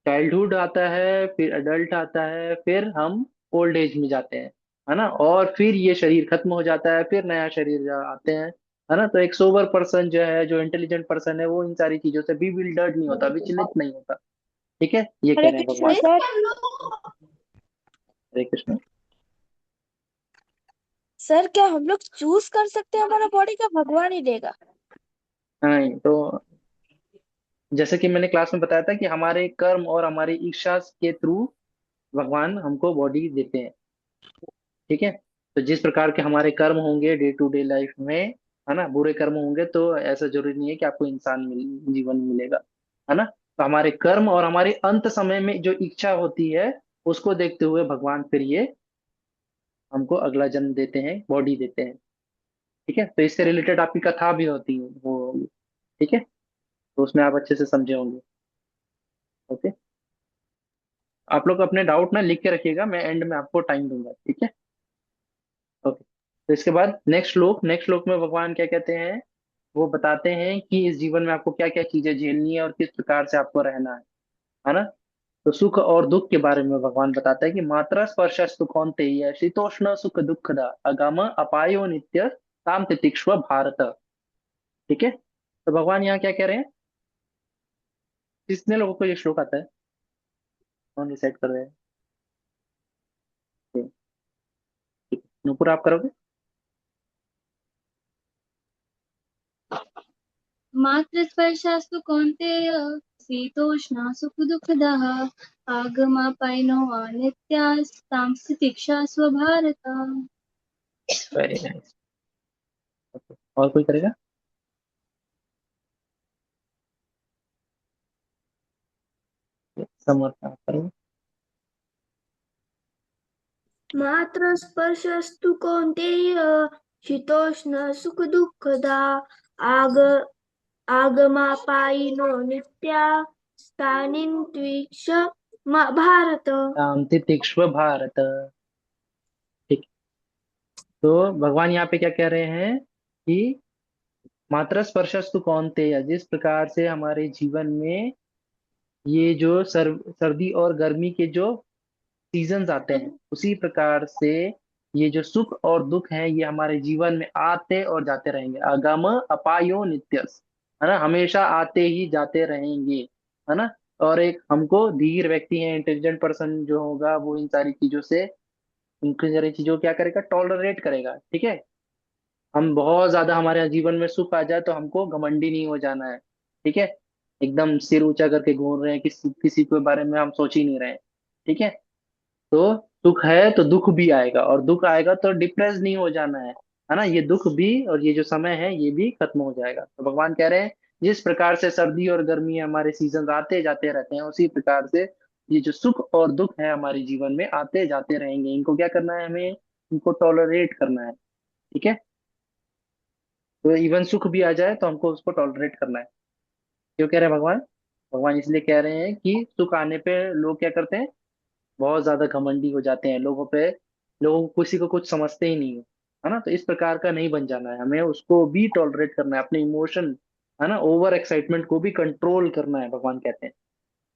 Speaker 3: चाइल्डहुड आता है, फिर अडल्ट आता है, फिर हम ओल्ड एज में जाते हैं, है ना। और फिर ये शरीर खत्म हो जाता है, फिर नया शरीर आते हैं, है ना। तो एक सोबर पर्सन जो है, जो इंटेलिजेंट पर्सन है, वो इन सारी चीजों से भी विल्डर्ड नहीं होता, विचलित नहीं होता। ठीक है, ये कह
Speaker 7: हरे
Speaker 3: रहे हैं
Speaker 7: कृष्ण
Speaker 3: भगवान।
Speaker 7: सर।
Speaker 3: हरे कृष्ण।
Speaker 9: सर क्या हम लोग चूज कर सकते हैं हमारा बॉडी का, भगवान ही देगा?
Speaker 3: हाँ, तो जैसे कि मैंने क्लास में बताया था कि हमारे कर्म और हमारी इच्छा के थ्रू भगवान हमको बॉडी देते हैं। ठीक है। तो जिस प्रकार के हमारे कर्म होंगे डे टू डे लाइफ में, है ना। बुरे कर्म होंगे तो ऐसा जरूरी नहीं है कि आपको जीवन मिलेगा, है ना। तो हमारे कर्म और हमारे अंत समय में जो इच्छा होती है उसको देखते हुए भगवान फिर ये हमको अगला जन्म देते हैं, बॉडी देते हैं। ठीक है, तो इससे रिलेटेड आपकी कथा भी होती है वो होगी। ठीक है, तो उसमें आप अच्छे से समझे होंगे। ओके, आप लोग अपने डाउट ना लिख के रखिएगा, मैं एंड में आपको टाइम दूंगा। ठीक है, ओके। तो इसके बाद नेक्स्ट श्लोक में भगवान क्या कहते हैं, वो बताते हैं कि इस जीवन में आपको क्या क्या चीजें झेलनी है और किस प्रकार से आपको रहना है ना। तो सुख और दुख के बारे में भगवान बताता है कि मात्रा स्पर्शस्तु कौन्तेय शीतोष्ण सुख दुखदा अगम अपायो नित्य ताम तितिक्ष्व भारत। ठीक है, तो भगवान यहाँ क्या कह रहे हैं, कितने लोगों को ये श्लोक आता है, कौन डिसाइड कर रहे हैं। ठीक है, नूपुर आप करोगे।
Speaker 4: मातृस्पर्शास्तु कौन्तेय शीतोष्णा सुखदुःखदाः आगमापायिनो नित्यास्तां तितिक्षास्व भारत।
Speaker 3: Very nice. और कोई करेगा। समर्थ आप करोगे।
Speaker 5: मात्र स्पर्शस्तु कौन्तेय शीतोष्ण सुख दुःखदा आग आगमापायिनो नित्या स्थानिं त्वीक्ष भारत।
Speaker 3: ताम तितिक्ष्व भारत। ठीक, तो भगवान यहाँ पे क्या कह रहे हैं कि मात्र स्पर्शस्तु कौन्तेय, जिस प्रकार से हमारे जीवन में ये जो सर्दी और गर्मी के जो सीजन्स आते हैं, उसी प्रकार से ये जो सुख और दुख है ये हमारे जीवन में आते और जाते रहेंगे। अगम अपायो नित्यस, है ना, हमेशा आते ही जाते रहेंगे, है ना। और एक हमको धीर व्यक्ति है, इंटेलिजेंट पर्सन जो होगा वो इन सारी चीजों से, उनकी सारी चीजों को क्या करेगा, टॉलरेट करेगा। ठीक है, हम बहुत ज्यादा हमारे जीवन में सुख आ जाए तो हमको घमंडी नहीं हो जाना है। ठीक है, एकदम सिर ऊंचा करके घूर रहे हैं, किसी के बारे में हम सोच ही नहीं रहे हैं। ठीक है, तो सुख है तो दुख भी आएगा, और दुख आएगा तो डिप्रेस नहीं हो जाना है ना। ये दुख भी और ये जो समय है ये भी खत्म हो जाएगा। तो भगवान कह रहे हैं जिस प्रकार से सर्दी और गर्मी हमारे सीजन आते जाते रहते हैं, उसी प्रकार से ये जो सुख और दुख है हमारे जीवन में आते जाते रहेंगे। इनको क्या करना है, हमें इनको टॉलरेट करना है। ठीक है, तो इवन सुख भी आ जाए तो हमको उसको टॉलरेट करना है। क्यों कह रहे हैं भगवान, भगवान इसलिए कह रहे हैं कि सुख आने पे लोग क्या करते हैं, बहुत ज्यादा घमंडी हो जाते हैं लोगों पे, लोगों को किसी को कुछ समझते ही नहीं है ना। तो इस प्रकार का नहीं बन जाना है, हमें उसको भी टॉलरेट करना है, अपने इमोशन, है ना, ओवर एक्साइटमेंट को भी कंट्रोल करना है, भगवान कहते हैं।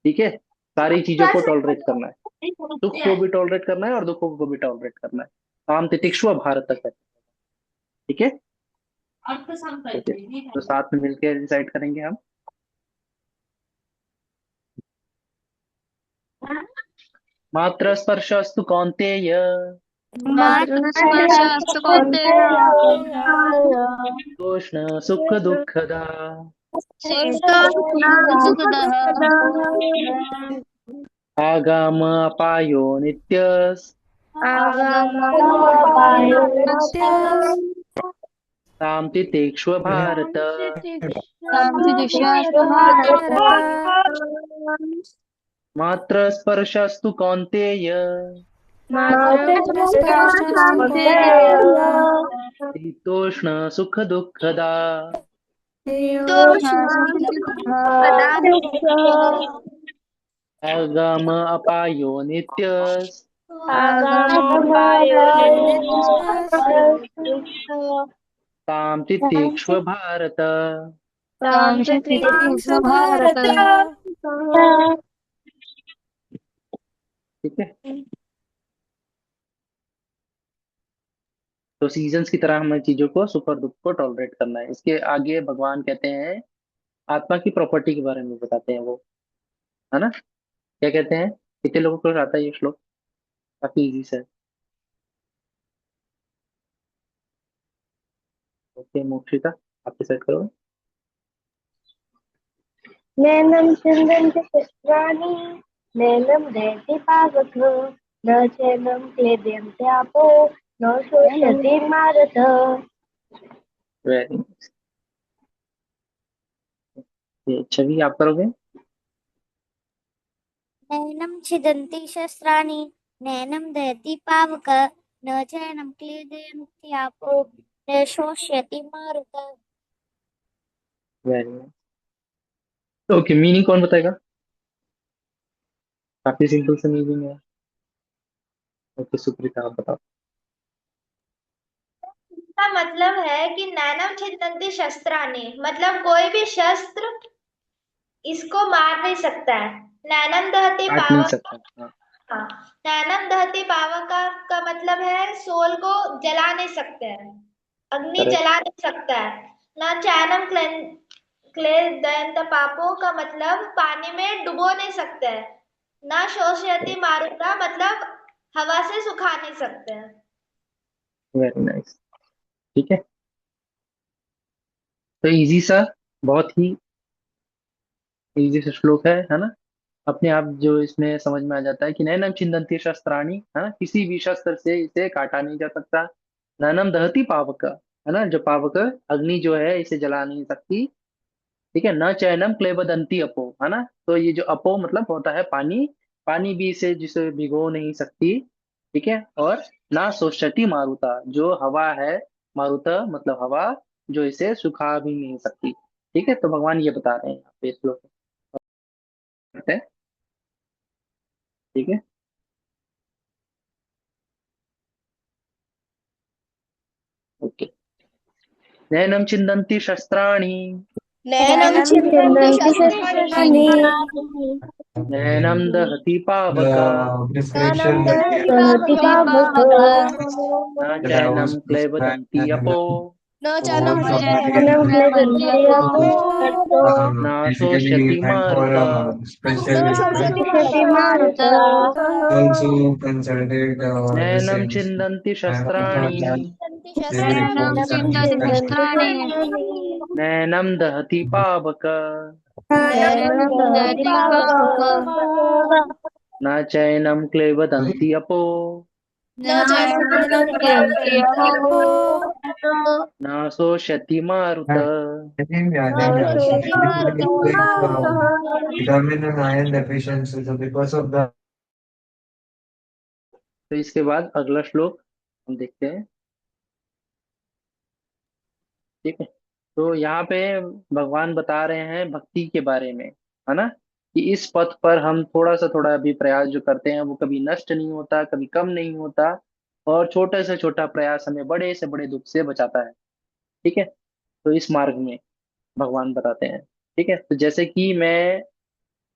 Speaker 3: ठीक है, सारी चीजों को टॉलरेट करना है, सुख को भी टॉलरेट करना है और दुखों को भी टॉलरेट करना है। काम तितिक्षुआ भारत तक है। ठीक है, तो साथ में मिलकर डिसाइड करेंगे हम। मात्र स्पर्शस्तु कौन्तेय
Speaker 4: मातृस्पर्शास्तु कौन्तेय
Speaker 3: तोष्ण सुख दुःखदा
Speaker 4: शीतोष्ण सुखदः
Speaker 3: आगाम अपायो नित्यस् ताम तितिक्ष्व भारत। मात्र स्पर्शस्तु कौन्तेय शीतोष्ण सुख दुःखदा आगाम अपायो नित्यस् ताम तितिक्ष्व भारत। ठीक है, तो सीजन्स की तरह हमें चीजों को, सुख और दुख को टॉलरेट करना है। इसके आगे भगवान कहते हैं आत्मा की प्रॉपर्टी के बारे में बताते हैं वो, है ना। क्या कहते हैं, कितने लोगों को आता है ये श्लोक, काफी इजी से। ओके मोक्षिता, आप डिसाइड करो।
Speaker 7: नैनं छिन्दन्ति पुष्पाणि नैनं दहति पावकः न चैनं क्लेद्यन्त्यापो न शोषयति मारुतः।
Speaker 3: Very nice. ये छवि आप करोगे?
Speaker 10: नैनं छिदन्ति शस्त्राणि नैनं दहति पावक न चैनं क्लेदयन्ति आपो न शोष्यति मारुतः।
Speaker 3: Very nice. ओके, मीनिंग कौन बताएगा? काफी सिंपल से मीनिंग है। ओके सुप्रीता आप बताओ।
Speaker 6: इसका मतलब है कि नैनम छिदन्ति शस्त्राणि, मतलब कोई भी शस्त्र इसको मार नहीं सकता है। नैनम दहति
Speaker 3: काट नहीं
Speaker 6: पावक,
Speaker 3: सकता। हाँ
Speaker 6: हाँ, नैनम दहति पावक का मतलब है सोल को जला नहीं सकते हैं, अग्नि
Speaker 3: करेक्ट।
Speaker 6: जला नहीं सकता है। न चैनम क्ले दयंत पापो का मतलब पानी में डुबो नहीं सकते हैं। न शोषयति मारुता मतलब हवा से सुखा नहीं सकते हैं।
Speaker 3: Very nice. ठीक है, तो इजी सा, बहुत ही इजी सा श्लोक है ना। अपने आप जो इसमें समझ में आ जाता है कि नैनम छिन्दन्ति शस्त्राणि, है ना, किसी भी शस्त्र से इसे काटा नहीं जा सकता। नैनम दहति पावक, है ना, जो पावक अग्नि जो है इसे जला नहीं सकती। ठीक है, न चैनम क्लेबदंती अपो, है ना, तो ये जो अपो मतलब होता है पानी, पानी भी इसे जिसे भिगो नहीं सकती। ठीक है, और ना शोषति मारुता, जो हवा है, मारुता मतलब हवा, जो इसे सुखा भी नहीं सकती। ठीक है, तो भगवान ये बता रहे हैं यहाँ पे श्लोक में। ठीक है, ओके। नैनम छिन्दन्ति शस्त्राणि
Speaker 8: नैनं छिन्दन्ति शस्त्राणि
Speaker 3: नैनम दहति पावक
Speaker 8: नैनं दहति
Speaker 7: दहति
Speaker 8: पावकः
Speaker 7: पावक
Speaker 3: न चैनम क्लेबदन्ति अपो
Speaker 8: न चानं
Speaker 7: नैनं
Speaker 8: क्लेदयन्ति
Speaker 7: क्लेदन्ति
Speaker 8: अपो
Speaker 7: अपो
Speaker 3: न शोष्यति मारुत
Speaker 8: न शोषयति
Speaker 7: शति मारुतः
Speaker 3: नैनम छिन्दन्ति शस्त्राणि
Speaker 8: शस्त्राणि
Speaker 7: नैनं छिन्दन्ति शस्त्राणि
Speaker 3: नैनम दहति पावक
Speaker 8: नैनं
Speaker 7: नैनं दहति
Speaker 8: दहति
Speaker 7: पावकः
Speaker 8: पावकः
Speaker 3: न चैनम क्लेबदन्ति अपो
Speaker 8: न चानं क्लेदयन्ति अपो
Speaker 3: न शोष्यति मारुत।
Speaker 8: न शोषयति मारुतः।
Speaker 3: तो इसके बाद अगला श्लोक हम देखते हैं। ठीक है, तो यहाँ पे भगवान बता रहे हैं भक्ति के बारे में, है ना, कि इस पथ पर हम थोड़ा भी प्रयास जो करते हैं वो कभी नष्ट नहीं होता, कभी कम नहीं होता, और छोटे से छोटा प्रयास हमें बड़े से बड़े दुख से बचाता है। ठीक है, तो इस मार्ग में भगवान बताते हैं। ठीक है, तो जैसे कि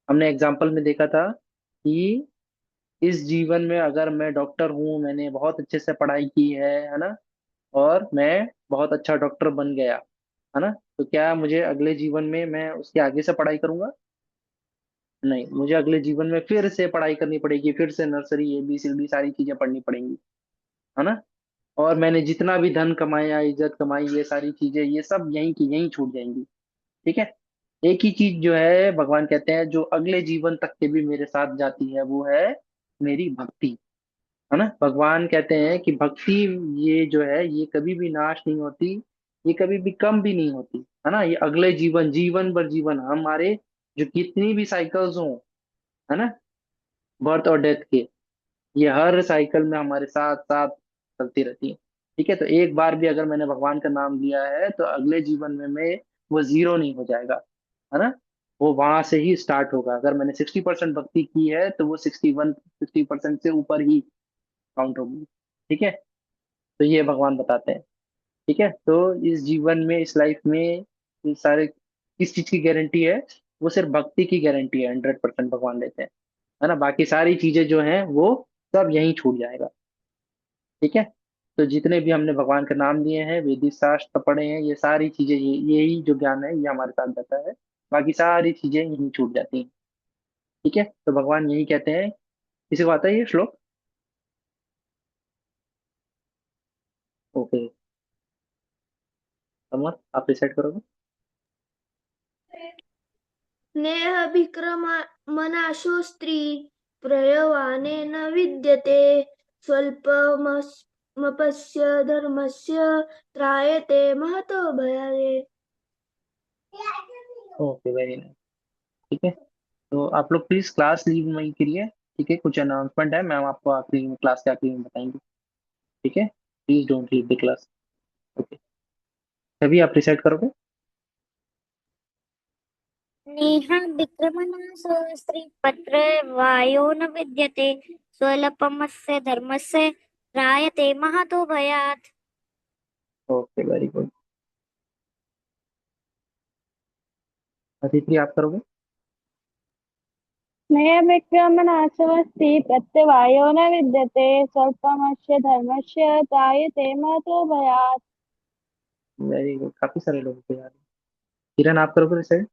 Speaker 3: हमने एग्जाम्पल में देखा था कि इस जीवन में अगर मैं डॉक्टर हूँ, मैंने बहुत अच्छे से पढ़ाई की है ना, और मैं बहुत अच्छा डॉक्टर बन गया, है ना, तो क्या मुझे अगले जीवन में मैं उसके आगे से पढ़ाई करूंगा? नहीं, मुझे अगले जीवन में फिर से पढ़ाई करनी पड़ेगी, फिर से नर्सरी ABCD सारी चीजें पढ़नी पड़ेंगी, है ना, और मैंने जितना भी धन कमाया, इज्जत कमाई, ये सारी चीजें ये सब यहीं की यहीं छूट जाएंगी। ठीक है, एक ही चीज जो है भगवान कहते हैं जो अगले जीवन तक के भी मेरे साथ जाती है, वो है मेरी भक्ति, है ना। भगवान कहते हैं कि भक्ति ये जो है ये कभी भी नाश नहीं होती, ये कभी भी कम भी नहीं होती, है ना, ये अगले जीवन, जीवन भर जीवन हमारे जो कितनी भी साइकिल्स हों, है ना, बर्थ और डेथ के, ये हर साइकिल में हमारे साथ साथ चलती रहती है। ठीक है, तो एक बार भी अगर मैंने भगवान का नाम लिया है तो अगले जीवन में मैं वो जीरो नहीं हो जाएगा, है ना, वो वहां से ही स्टार्ट होगा। अगर मैंने 60% भक्ति की है तो वो 60% से ऊपर ही काउंट होगी। ठीक है, तो ये भगवान बताते हैं। ठीक है, तो इस जीवन में, इस लाइफ में ये सारे किस चीज की गारंटी है? वो सिर्फ भक्ति की गारंटी है, 100% भगवान देते हैं, है ना, बाकी सारी चीजें जो हैं वो सब यहीं छूट जाएगा। ठीक है, तो जितने भी हमने भगवान का नाम लिए हैं, वेदिक शास्त्र पढ़े हैं, ये सारी चीजें, यही जो ज्ञान है ये हमारे साथ जाता है, बाकी सारी चीजें यहीं छूट जाती हैं। ठीक है, तो भगवान यही कहते हैं। किसी को आता है ये श्लोक? ओके, समर आप रिसेट करोगे?
Speaker 5: नेह विक्रमनाशो स्त्री प्रयवाने न विद्यते स्वल्पमस् मपस्य धर्मस्य त्रायते महतो भयाय।
Speaker 3: Okay, very nice. ठीक है, तो आप लोग प्लीज क्लास लीव नहीं करिए। ठीक है, कुछ अनाउंसमेंट है, मैम आपको आखिरी में, क्लास के आखिरी में बताएंगे। ठीक है, please don't leave the class. Okay, तभी आप डिसाइड करोगे।
Speaker 10: नेहा विक्रमणासो स्त्रीपत्र वायो न विद्यते स्वल्पमस्य धर्मस्य त्रायते महतो भयात्।
Speaker 3: Okay, very good. अदिति, आप करोगे।
Speaker 7: नया विक्रमणाशवस्ति प्रत्यवायो न विद्यते स्वल्पमस्य धर्मस्य त्रायते महतो भयात्।
Speaker 3: वेरी गुड, काफी सारे लोग थे यार। किरण, आप करोगे डिसाइड।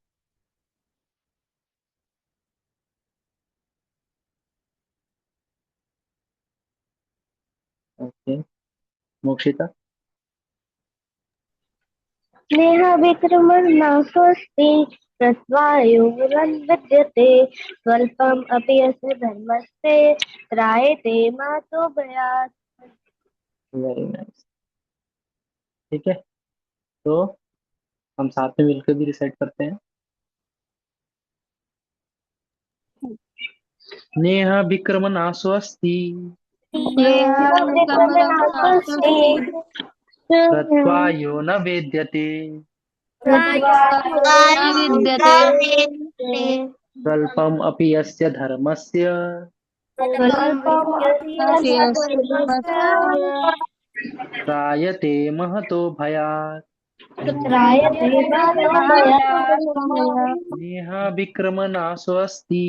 Speaker 3: ओके, मोक्षिता।
Speaker 7: नेहा विक्रमणाशोऽस्ति तस्वायो न विद्यते स्वल्पम् अपि अस्य धर्मस्य त्रायते महतो भयात्।
Speaker 3: Very nice. ठीक है, तो हम साथ में मिलकर भी डिसाइड करते हैं। नेहा विक्रम नाशो अस्ति कृत्वा यो न वेद्यते स्वल्पम अपि यस्य धर्मस्य त्रायते महतो भयात्। नेहा विक्रम नाशो अस्ति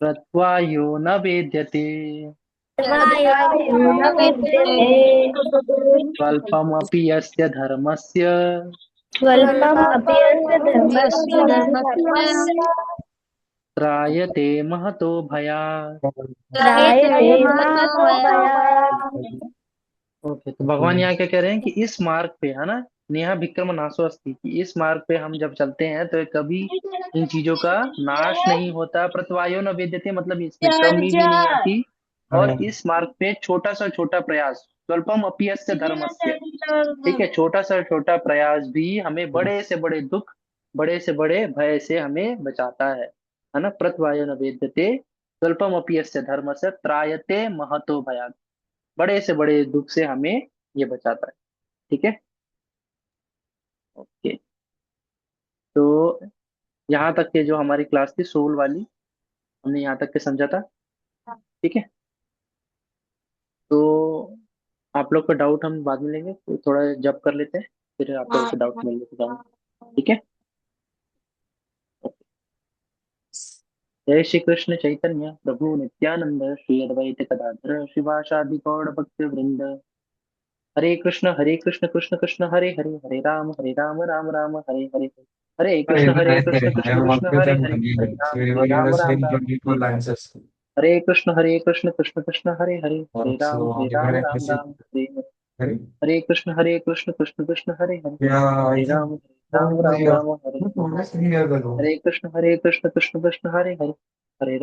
Speaker 3: कृत्वा यो न वेद्यते स्वल्पम अपि यस्य धर्मस्य त्रायते महतो भयात्। ओके, तो भगवान यहाँ क्या कह रहे हैं कि इस मार्ग पे, है ना, नेहा विक्रम नाशो अस्ति, कि इस मार्ग पे हम जब चलते हैं तो कभी इन चीजों का नाश नहीं होता। प्रत्यवायो न वेद्यते, मतलब इसमें कमी भी नहीं आती। और इस मार्ग पे छोटा सा छोटा प्रयास, स्वल्पम अपीयस्य धर्मस्य, ठीक है, छोटा सा छोटा प्रयास भी हमें बड़े से बड़े दुख, बड़े से बड़े भय से हमें बचाता है ना। प्रत्यवायो न वेद्यते स्वल्पम अपीयस्य धर्मस्य त्रायते महतो भयात्, बड़े से बड़े दुख से हमें ये बचाता है। ठीक है, ओके। तो यहाँ तक के जो हमारी क्लास थी सोल वाली, हमने यहाँ तक के समझा था। ठीक है, तो आप लोग का डाउट हम बाद में लेंगे, तो थोड़ा जब कर लेते हैं, फिर आप लोग के डाउट में लेते जाऊंगा। ठीक है, जय श्री कृष्ण चैतन्य प्रभु नित्यानंद श्री अद्वैत गदाधर शिवासादि गौड़ भक्त वृंद। हरे कृष्ण कृष्ण कृष्ण हरे हरे, हरे राम राम राम हरे हरे, हरे कृष्ण कृष्ण हरे हरे, हरे राम राम राम हरे हरे। हरे कृष्ण कृष्ण हरे हरे, हरे राम राम राम हरे हरे, हरे कृष्ण कृष्ण हरे हरे, हरे राम राम हरे हरे। हरे कृष्ण कृष्ण हरे हरे, हरे राम राम हरे हरे, कृष्ण कृष्ण हरे हरे, हरे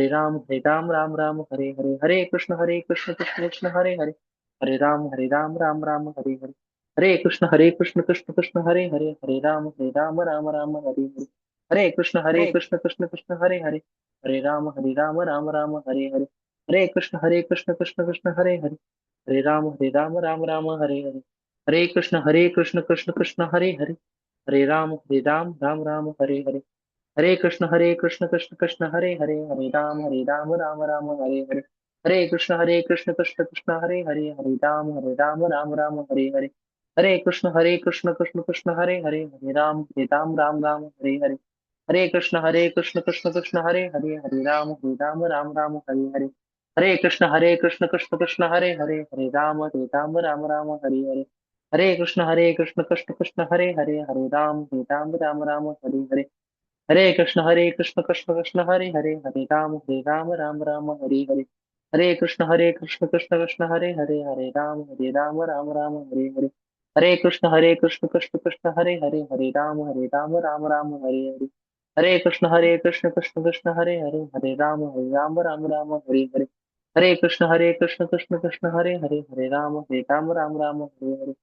Speaker 3: राम हरे हरे, हरे कृष्ण कृष्ण हरे हरे, हरे राम राम हरे हरे, हरे कृष्ण कृष्ण हरे हरे, हरे राम राम हरे हरे, हरे कृष्ण कृष्ण हरे हरे, हरे राम राम हरे हरे, हरे कृष्ण कृष्ण हरे हरे, हरे राम हरे हरे, हरे कृष्ण कृष्ण हरे हरे, हरे राम हरे हरे, हरे कृष्ण कृष्ण हरे हरे, हरे राम हरे हरे, हरे कृष्ण कृष्ण हरे हरे, हरे राम हरे हरे, हरे कृष्ण कृष्ण हरे हरे, हरे राम हरे हरे, हरे कृष्ण कृष्ण हरे हरे, हरे राम हरे हरे, हरे कृष्ण कृष्ण हरे हरे, हरे राम हरे हरे, हरे कृष्ण कृष्ण हरे हरे, हरे राम हरे हरे, हरे कृष्ण कृष्ण हरे हरे, हरे राम हरे हरे, हरे कृष्ण कृष्ण कृष्ण हरे हरे, हरे राम राम हरे हरे, हरे कृष्ण कृष्ण कृष्ण हरे हरे, हरे राम राम राम हरे हरे, हरे कृष्ण कृष्ण कृष्ण हरे हरे, हरे राम राम राम हरे हरे, हरे कृष्ण कृष्ण कृष्ण हरे हरे, हरे राम राम राम हरे हरे,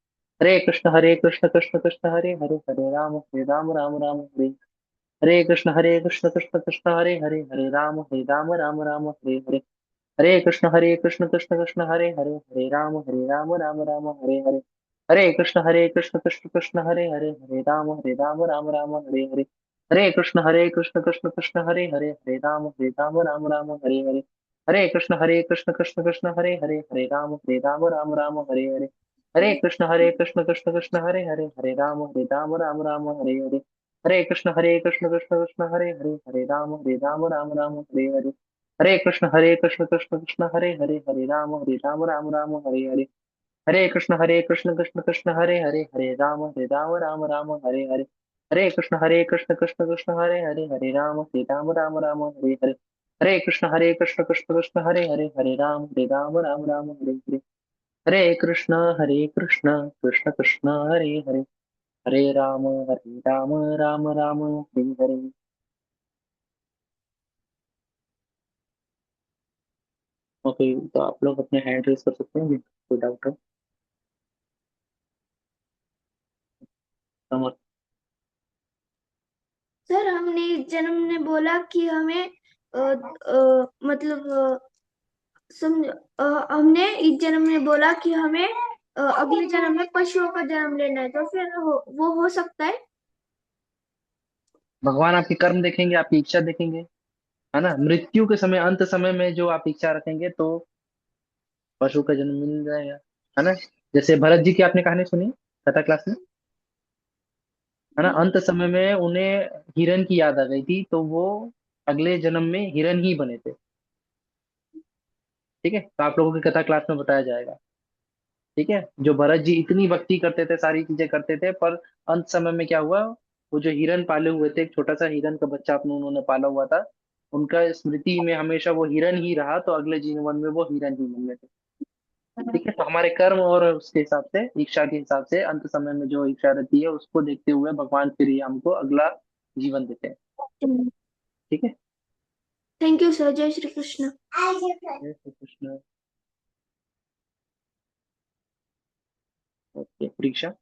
Speaker 3: हरे कृष्ण कृष्ण कृष्ण हरे हरे, हरे राम राम राम हरे, हरे कृष्ण कृष्ण कृष्ण हरे हरे, हरे राम राम राम हरे हरे, हरे कृष्ण कृष्ण कृष्ण हरे हरे, हरे राम राम राम हरे हरे, हरे कृष्ण कृष्ण कृष्ण हरे हरे, हरे राम राम राम हरे हरे, हरे कृष्ण कृष्ण कृष्ण हरे हरे, हरे राम राम राम हरे हरे, हरे कृष्ण कृष्ण कृष्ण हरे हरे, हरे राम राम राम हरे हरे, हरे कृष्ण कृष्ण कृष्ण हरे हरे, हरे राम राम राम हरे हरे, हरे कृष्ण कृष्ण कृष्ण हरे हरे, हरे राम राम राम हरे हरे, हरे कृष्ण कृष्ण कृष्ण हरे हरे, हरे राम राम राम हरे हरे, हरे कृष्ण कृष्ण कृष्ण हरे हरे, हरे राम राम राम हरे हरे, हरे कृष्ण कृष्ण कृष्ण हरे हरे, हरे राम राम राम हरे हरे, हरे कृष्ण कृष्ण कृष्ण हरे हरे, हरे राम राम राम हरे हरे, हरे कृष्ण कृष्ण कृष्ण हरे हरे, हरे राम राम राम हरे हरे। ओके, तो आप लोग अपने हैंड रेस कर सकते हैं, कोई डाउट हो? समझ।
Speaker 5: सर हमने इस जन्म ने बोला कि हमें मतलब हमने इस जन्म में बोला कि हमें अगले जन्म में पशुओं का जन्म लेना है, तो फिर वो हो सकता है।
Speaker 3: भगवान आपके कर्म देखेंगे, आपकी इच्छा देखेंगे, है ना। मृत्यु के समय, अंत समय में जो आप इच्छा रखेंगे तो पशु का जन्म मिल जाएगा, है ना। जैसे भरत जी की आपने कहानी सुनी कथा क्लास में, है ना। अंत समय में उन्हें हिरण की याद आ गई थी, तो वो अगले जन्म में हिरण ही बने थे। ठीक है, तो आप लोगों की कथा क्लास में बताया जाएगा। ठीक है, जो भरत जी इतनी भक्ति करते थे, सारी चीजें करते थे, पर अंत समय में क्या हुआ, वो जो हिरन पाले हुए थे, एक छोटा सा हिरन का बच्चा अपने उन्होंने पाला हुआ था, उनका स्मृति में हमेशा वो हिरन ही रहा, तो अगले जीवन में वो हिरन ही बन गए थे। ठीक है, तो हमारे कर्म और उसके हिसाब से, इच्छा के हिसाब से, अंत समय में जो इच्छा रहती है उसको देखते हुए भगवान फिर ही हमको अगला जीवन देते हैं। ठीक है।
Speaker 5: Thank you sir. जय श्री कृष्ण।
Speaker 3: जय श्री कृष्ण। ओके, परीक्षा।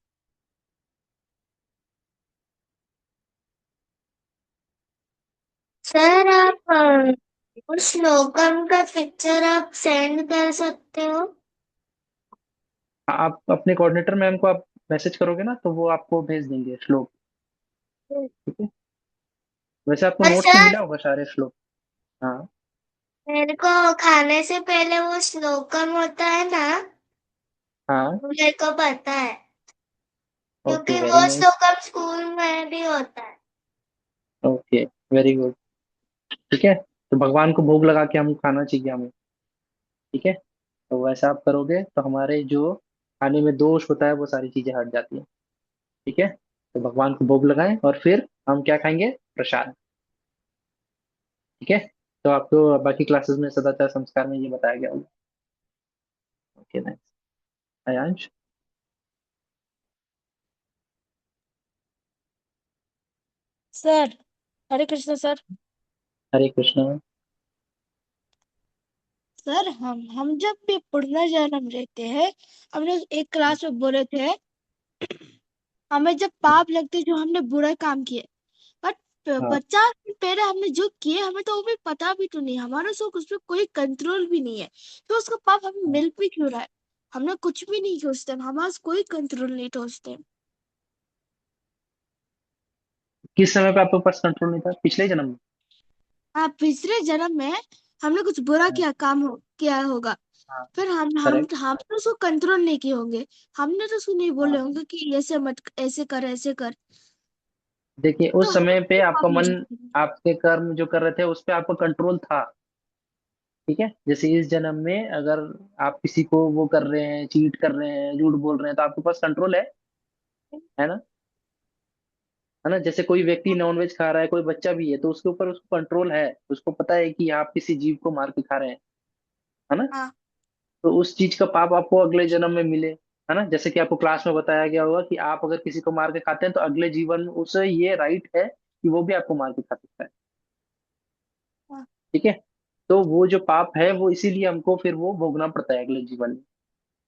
Speaker 10: सर आप उस श्लोकम का पिक्चर आप सेंड कर सकते हो?
Speaker 3: आप अपने कोऑर्डिनेटर मैम को आप मैसेज करोगे ना, तो वो आपको भेज देंगे श्लोक। ठीक है, वैसे आपको
Speaker 10: और
Speaker 3: नोट्स में
Speaker 10: सर
Speaker 3: मिला होगा सारे श्लोक। हाँ।
Speaker 10: मेरे को खाने से पहले वो श्लोकम होता है ना,
Speaker 3: हाँ।
Speaker 10: वो मेरे को पता है,
Speaker 3: ओके,
Speaker 10: क्योंकि
Speaker 3: वेरी
Speaker 10: वो
Speaker 3: नाइस।
Speaker 10: श्लोकम स्कूल में भी होता है।
Speaker 3: Okay, very good. ठीक है, तो भगवान को भोग लगा के हम खाना चाहिए हमें। ठीक है, तो वैसा आप करोगे तो हमारे जो खाने में दोष होता है वो सारी चीजें हट जाती है। ठीक है, तो भगवान को भोग लगाएं और फिर हम क्या खाएंगे, प्रसाद। ठीक है, तो आपको बाकी क्लासेस में सदाचार संस्कार में ये बताया गया होगा। Okay, nice. Ayansh.
Speaker 9: Sir Hare Krishna sir.
Speaker 3: Hare Krishna.
Speaker 9: Sir हम जब भी पुनर्जन्म लेते हैं, हमने एक क्लास में बोले थे, हमें जब पाप लगते जो हमने बुरा काम किए, बट
Speaker 3: हाँ,
Speaker 9: 50 दिन पहले हमने जो किए हमें तो वो भी पता भी तो नहीं, हमारा सो उस पर कोई कंट्रोल भी नहीं है, तो उसका पाप हमें मिल भी क्यों रहा है? हमने कुछ भी नहीं किया उस टाइम, हमारा कोई कंट्रोल नहीं था उस टाइम।
Speaker 3: किस समय पे आपके पास कंट्रोल नहीं था, पिछले जन्म में?
Speaker 9: हाँ, पिछले जन्म में हमने कुछ बुरा
Speaker 3: हाँ।
Speaker 9: किया होगा,
Speaker 3: हाँ,
Speaker 9: फिर
Speaker 3: करेक्ट।
Speaker 9: हम तो उसको कंट्रोल नहीं किए होंगे, हमने तो उसको नहीं बोले
Speaker 3: हाँ,
Speaker 9: होंगे कि ऐसे मत, ऐसे कर ऐसे कर,
Speaker 3: देखिए
Speaker 9: तो
Speaker 3: उस
Speaker 9: हमें
Speaker 3: समय पे
Speaker 9: तो
Speaker 3: आपका
Speaker 9: पाप हो
Speaker 3: मन,
Speaker 9: जाएगा।
Speaker 3: आपके कर्म जो कर रहे थे उस पे आपका कंट्रोल था। ठीक है, जैसे इस जन्म में अगर आप किसी को वो कर रहे हैं, चीट कर रहे हैं, झूठ बोल रहे हैं, तो आपके पास कंट्रोल है ना। है ना, जैसे कोई व्यक्ति नॉनवेज खा रहा है, कोई बच्चा भी है, तो उसके ऊपर उसको कंट्रोल है, उसको पता है कि आप किसी जीव को मार के खा रहे हैं, है ना।
Speaker 9: हाँ।
Speaker 3: तो उस चीज का पाप आपको अगले जन्म में मिले, है ना। जैसे कि आपको क्लास में बताया गया होगा कि आप अगर किसी को मार के खाते हैं तो अगले जीवन में उसे ये राइट है कि वो भी आपको मार के खा सकता है।
Speaker 9: हाँ।
Speaker 3: ठीक है। तो वो जो पाप है वो इसीलिए हमको फिर वो भोगना पड़ता है अगले जीवन में।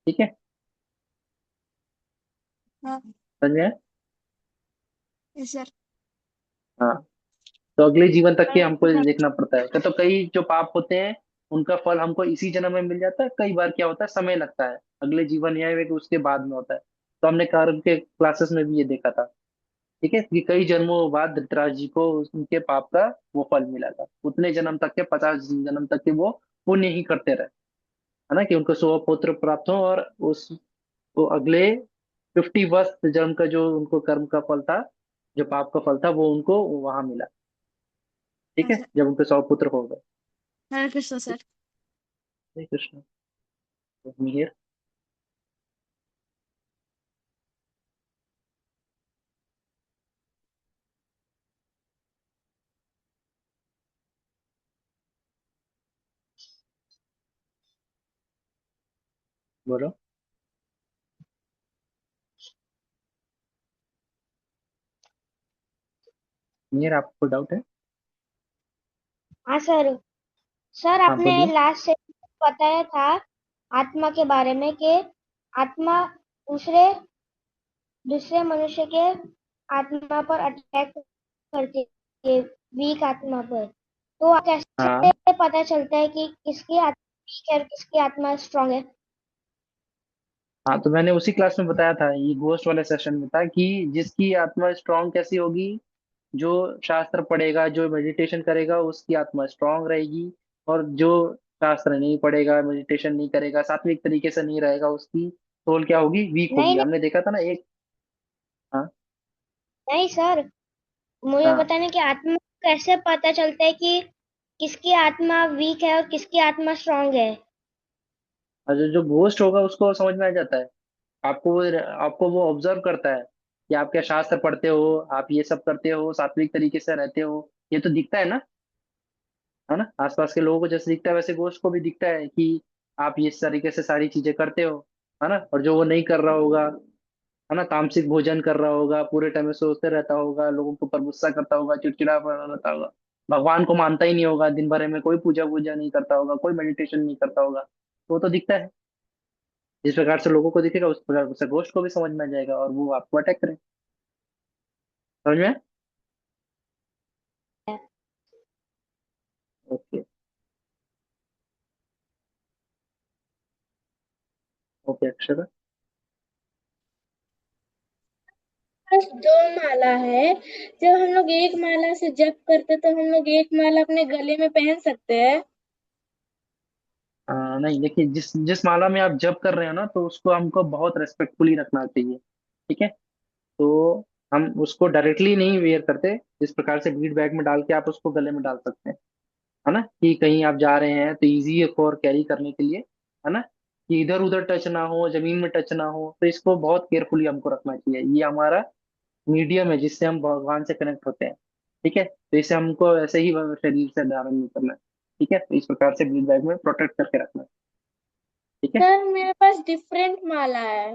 Speaker 3: ठीक है।
Speaker 9: हाँ।
Speaker 3: समझ में आया?
Speaker 9: Yes sir.
Speaker 3: हाँ। तो अगले जीवन तक के हमको देखना पड़ता है। तो कई जो पाप होते हैं उनका फल हमको इसी जन्म में मिल जाता है, कई बार क्या होता है समय लगता है, अगले जीवन या कि उसके बाद में होता है। तो हमने कर्म के क्लासेस में भी ये देखा था। ठीक है कि कई जन्मों बाद धृतराज जी को उनके पाप का वो फल मिला था। उतने जन्म तक के 50 जन्म तक के वो पुण्य ही करते रहे, है ना, कि उनको 100 पुत्र प्राप्त हो और उस वो अगले 50 वर्ष जन्म का जो उनको कर्म का फल था, जो पाप का फल था, वो उनको वहां मिला। ठीक
Speaker 9: हाँ
Speaker 3: है,
Speaker 9: सर।
Speaker 3: जब उनके 100 पुत्र हो गए।
Speaker 9: हरे कृष्ण सर।
Speaker 3: हरे कृष्ण। मिहिर। बोलो। मिहिर, आपको डाउट है?
Speaker 2: हाँ सर। सर
Speaker 3: हाँ
Speaker 2: आपने
Speaker 3: बोलिए।
Speaker 2: लास्ट से बताया था आत्मा के बारे में कि आत्मा दूसरे दूसरे मनुष्य के आत्मा पर अटैक करती है, वीक आत्मा पर। तो
Speaker 3: हाँ
Speaker 2: कैसे पता चलता है कि किसकी आत्मा वीक है और किसकी आत्मा स्ट्रांग है?
Speaker 3: हाँ, तो मैंने उसी क्लास में बताया था, ये घोस्ट वाले सेशन में था, कि जिसकी आत्मा स्ट्रांग कैसी होगी, जो शास्त्र पढ़ेगा, जो मेडिटेशन करेगा, उसकी आत्मा स्ट्रांग रहेगी। और जो शास्त्र नहीं पढ़ेगा, मेडिटेशन नहीं करेगा, सात्विक तरीके से नहीं रहेगा, उसकी सोल क्या होगी, वीक
Speaker 2: नहीं
Speaker 3: होगी।
Speaker 2: नहीं
Speaker 3: हमने देखा था ना एक। हाँ
Speaker 2: नहीं सर, मुझे
Speaker 3: हाँ
Speaker 2: बताने कि आत्मा कैसे पता चलता है कि किसकी आत्मा वीक है और किसकी आत्मा स्ट्रांग है?
Speaker 3: और जो जो घोस्ट होगा उसको समझ में आ जाता है। आपको वो ऑब्जर्व करता है कि आप क्या शास्त्र पढ़ते हो, आप ये सब करते हो, सात्विक तरीके से रहते हो, ये तो दिखता है ना। है ना, आसपास के लोगों को जैसे दिखता है वैसे घोस्ट को भी दिखता है कि आप ये इस तरीके से सारी चीजें करते हो। है ना, और जो वो नहीं कर रहा होगा, है ना, तामसिक भोजन कर रहा होगा, पूरे टाइम में सोचते रहता होगा, लोगों के ऊपर गुस्सा करता होगा, चिड़चिड़ा रहता होगा, भगवान को मानता ही नहीं होगा, दिन भर में कोई पूजा वूजा नहीं करता होगा, कोई मेडिटेशन नहीं करता होगा, तो वो तो दिखता है। जिस प्रकार से लोगों को दिखेगा उस प्रकार से घोस्ट को भी समझ में आ जाएगा और वो आपको अटैक करे। समझ में? ओके। ओके अक्षर।
Speaker 7: बस दो माला है। जब हम लोग एक माला से जप करते तो हम लोग एक माला अपने गले में पहन सकते हैं।
Speaker 3: नहीं, देखिए, जिस जिस माला में आप जप कर रहे हो ना, तो उसको हमको बहुत रेस्पेक्टफुली रखना चाहिए। ठीक है। तो हम उसको डायरेक्टली नहीं वेयर करते, जिस प्रकार से बीड बैग में डाल के आप उसको गले में डाल सकते हैं। है ना, कि कहीं आप जा रहे हैं तो इजी है फॉर कैरी करने के लिए। है ना, कि इधर उधर टच ना हो, जमीन में टच ना हो, तो इसको बहुत केयरफुली हमको रखना चाहिए। ये हमारा मीडियम है जिससे हम भगवान से कनेक्ट होते हैं। ठीक है, तो इसे हमको ऐसे ही शरीर से धारण नहीं करना है। ठीक है, तो इस प्रकार से बीड बैग में प्रोटेक्ट करके रखना है। ठीक है।
Speaker 7: सर मेरे पास डिफरेंट माला है।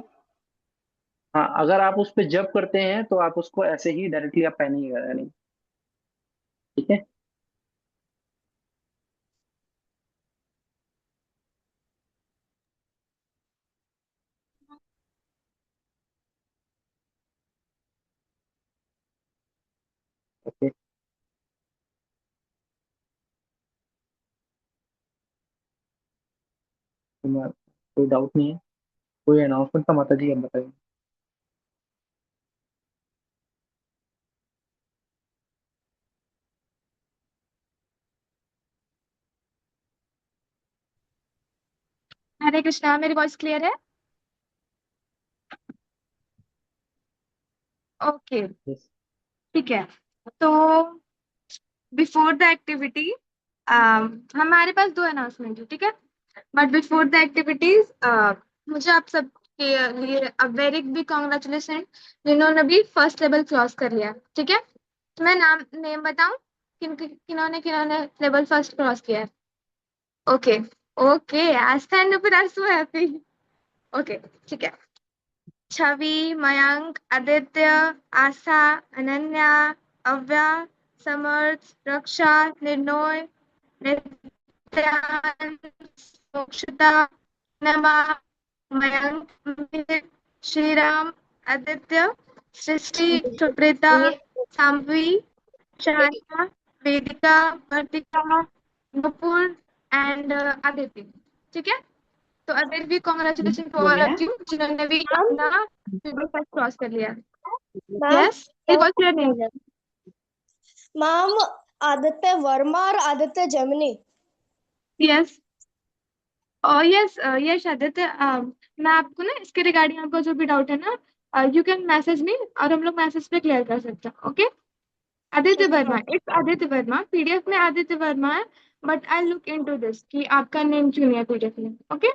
Speaker 3: हाँ, अगर आप उस पर जप करते हैं तो आप उसको ऐसे ही डायरेक्टली आप पहनिएगा नहीं। ठीक है। ओके। कोई डाउट नहीं है? कोई अनाउंसमेंट का माता जी आप बताइए।
Speaker 1: हरे कृष्णा, मेरी वॉइस क्लियर है? ओके।
Speaker 3: यस।
Speaker 1: ठीक है। तो बिफोर द एक्टिविटी हमारे पास दो अनाउंसमेंट है, ठीक है। बट बिफोर द एक्टिविटीज मुझे आप सबके लिए अ वेरी बिग कॉन्ग्रेचुलेसन, जिन्होंने भी फर्स्ट लेवल क्रॉस कर लिया। ठीक है, तो मैं नेम बताऊं किन्होंने किन्होंने लेवल फर्स्ट क्रॉस किया है? ओके। ओके, आज stand up are so happy. Okay, ठीक है। छवि, मयंक, आदित्य, आशा, अनन्या, अव्या, समर्थ, रक्षा, निर्नय, नित्यानंद, मोक्षिता, नमा, मयंक, मिहिर, श्रीराम, आदित्य, सृष्टि, सुप्रीता, साम्वी, शहाना, वेदिका, वर्तिका, नुपुर एंड आदित्य। ठीक है, तो अदिति भी कॉन्ग्रेचुलेशन
Speaker 3: हो
Speaker 1: फॉर
Speaker 3: गया।
Speaker 1: यू जिन्होंने भी अपना क्रॉस कर लिया।
Speaker 2: Ma'am
Speaker 1: yes, what's your name?
Speaker 2: Ma'am Aditya Verma और आदित्य जमनी।
Speaker 1: यस, और यस यस आदित्य, मैं आपको ना इसके रिगार्डिंग आपको जो भी डाउट है ना, यू कैन मैसेज मी और हम लोग मैसेज पे क्लियर कर सकते हैं। ओके, आदित्य
Speaker 2: ठीक है
Speaker 1: वर्मा, इट्स आदित्य वर्मा, पीडीएफ में आदित्य वर्मा है, but I look into this कि आपका नेम क्यों नहीं है पीडीएफ में। Okay,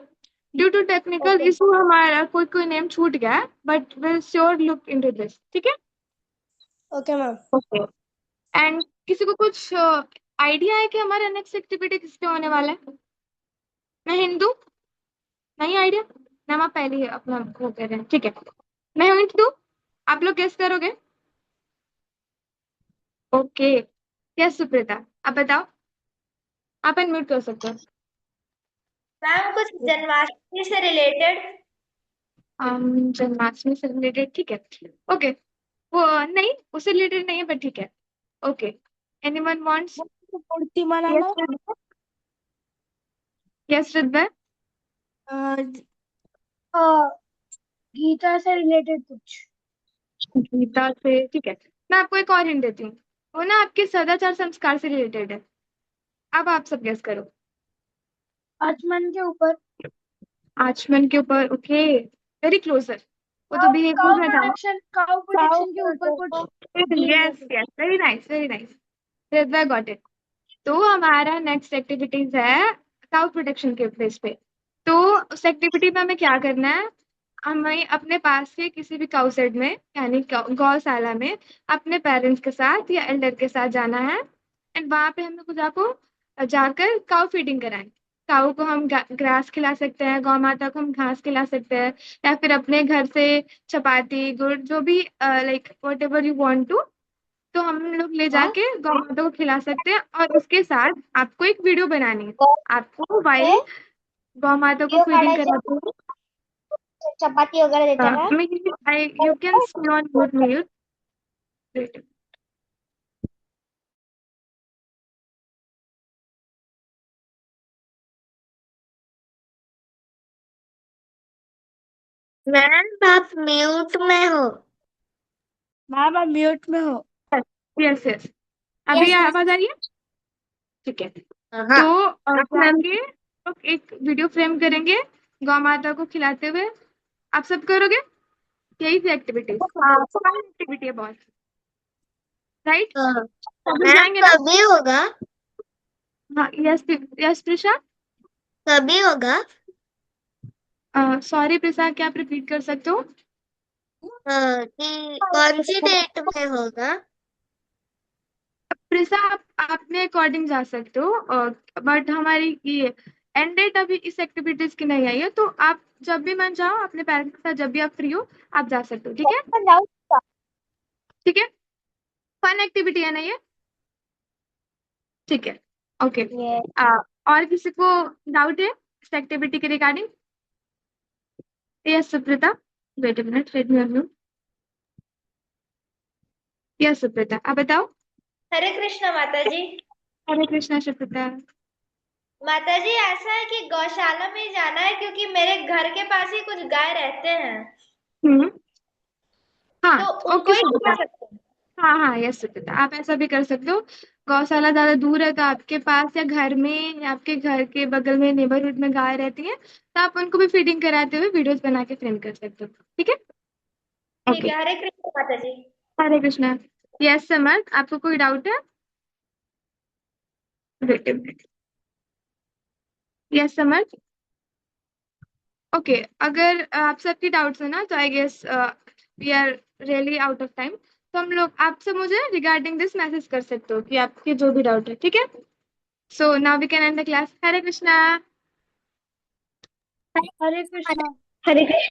Speaker 1: due to technical
Speaker 2: okay
Speaker 1: issue हमारा कोई नेम छूट गया है, but will sure look into this. ठीक है,
Speaker 2: ओके मैम।
Speaker 1: ओके। एंड किसी को कुछ आइडिया है कि हमारा नेक्स्ट एक्टिविटी किस पे होने वाला है? मैं हिंदू, नहीं आइडिया ना, मैं पहले ही अपना वो कर रहे हैं। ठीक है, मैं हिंट दूँ, आप लोग गेस करोगे? ओके, यस सुप्रीता, आप बताओ, आप अनम्यूट कर सकते हो।
Speaker 6: मैम कुछ जन्माष्टमी से रिलेटेड।
Speaker 1: जन्माष्टमी से रिलेटेड, ठीक है। ओके, वो नहीं उससे रिलेटेड नहीं है, बट ठीक है। Okay, anyone wants?
Speaker 9: मूर्ति बनाना।
Speaker 1: Yes, yes Hriday.
Speaker 5: गीता से रिलेटेड कुछ।
Speaker 1: गीता से, ठीक है। मैं आपको एक और हिंट देती हूँ, वो ना आपके सदाचार संस्कार से रिलेटेड है। अब आप सब गेस करो।
Speaker 5: आचमन के ऊपर।
Speaker 1: आचमन के ऊपर, ओके, वेरी क्लोजर। वो तो बिहेवियर में था।
Speaker 5: काउ प्रोटेक्शन के ऊपर कुछ deal
Speaker 1: यस
Speaker 5: करते
Speaker 1: yes, very nice, very nice, हृदय गॉट इट। तो हमारा नेक्स्ट एक्टिविटीज है काउ प्रोटेक्शन के बेस पे। तो उस एक्टिविटी में हमें क्या करना है, हमें अपने पास के किसी भी काउ शेड में यानी गौशाला में अपने पेरेंट्स के साथ या एल्डर के साथ जाना है, एंड वहां पे हम लोग जाकर काउ फीडिंग कराएं। काऊ को हम ग्रास खिला सकते हैं, गौ माता को हम घास खिला सकते हैं, या फिर अपने घर से चपाती गुड़ जो भी like whatever you want to, तो हम लोग ले
Speaker 2: हाँ
Speaker 1: जाके गौ माता को खिला सकते हैं। और उसके साथ आपको एक वीडियो बनानी है, आपको वाइल गौ माता को फीडिंग कराते हैं।
Speaker 2: चपाती वगैरह देते हैं ma'am.
Speaker 1: You can see on good meal.
Speaker 10: Ma'am आप म्यूट में हो।
Speaker 9: मैम आप म्यूट में हो।
Speaker 1: यस यस, अभी
Speaker 2: यस
Speaker 1: आवाज आ रही है? ठीक है,
Speaker 10: हाँ
Speaker 1: तो जाके लोग एक वीडियो फ्रेम करेंगे गौ माता को खिलाते हुए। आप सब करोगे? यही थी एक्टिविटीज, एक्टिविटी है बहुत, राइट? सब लोग
Speaker 10: मैम
Speaker 1: जाएंगे ना?
Speaker 10: कभी होगा?
Speaker 1: हाँ, यस यस प्रिशा।
Speaker 10: कभी होगा?
Speaker 1: सॉरी प्रिशा, क्या आप रिपीट कर सकते हो?
Speaker 10: कि कौन सी डेट में होगा?
Speaker 1: प्रिशा, आप अपने अकॉर्डिंग जा सकते हो, बट हमारी ये एंड डेट अभी इस एक्टिविटीज की नहीं आई है, तो आप जब भी मन चाहो अपने पेरेंट्स के साथ, जब भी आप फ्री हो आप जा सकते हो। ठीक है, ठीक है, फन एक्टिविटी है ना ये? ठीक है, ओके। और किसी को डाउट है इस एक्टिविटी के regarding? Yes Supreeta, wait a minute, let me unmute. Yes Supreeta, आप बताओ।
Speaker 6: हरे कृष्णा माता जी।
Speaker 1: हरे कृष्णा सुप्रीता।
Speaker 6: माता जी ऐसा है कि गौशाला में ही जाना है क्योंकि मेरे घर के पास ही कुछ गाय रहते हैं,
Speaker 1: हम्म, हाँ,
Speaker 6: तो
Speaker 1: ओके
Speaker 6: उनको ही
Speaker 1: सुप्रीता।
Speaker 6: खिला सकते हैं।
Speaker 1: हाँ हाँ, यस सुप्रीता, आप ऐसा भी कर सकते हो। गौशाला ज्यादा दूर है तो आपके पास या घर में या आपके घर के बगल में नेबरहुड में गाय रहती है, तो आप उनको भी फीडिंग कराते हुए वीडियोस बना के फ्रेम कर सकते हो। ठीक है,
Speaker 6: ठीक
Speaker 1: ओके।
Speaker 6: है, हरे कृष्ण माता जी।
Speaker 1: हरे कृष्णा। यस समर्थ, आपको कोई डाउट है? Wait a minute. Yes Samarth, okay. अगर आप सबकी डाउट्स है ना, तो I guess we are really out of time, तो हम लोग आप सब मुझे रिगार्डिंग दिस मैसेज कर सकते हो कि आपके जो भी डाउट है। ठीक है, so now we can end the class. Hare Krishna.
Speaker 5: Hare Krishna.
Speaker 2: Hare Krishna.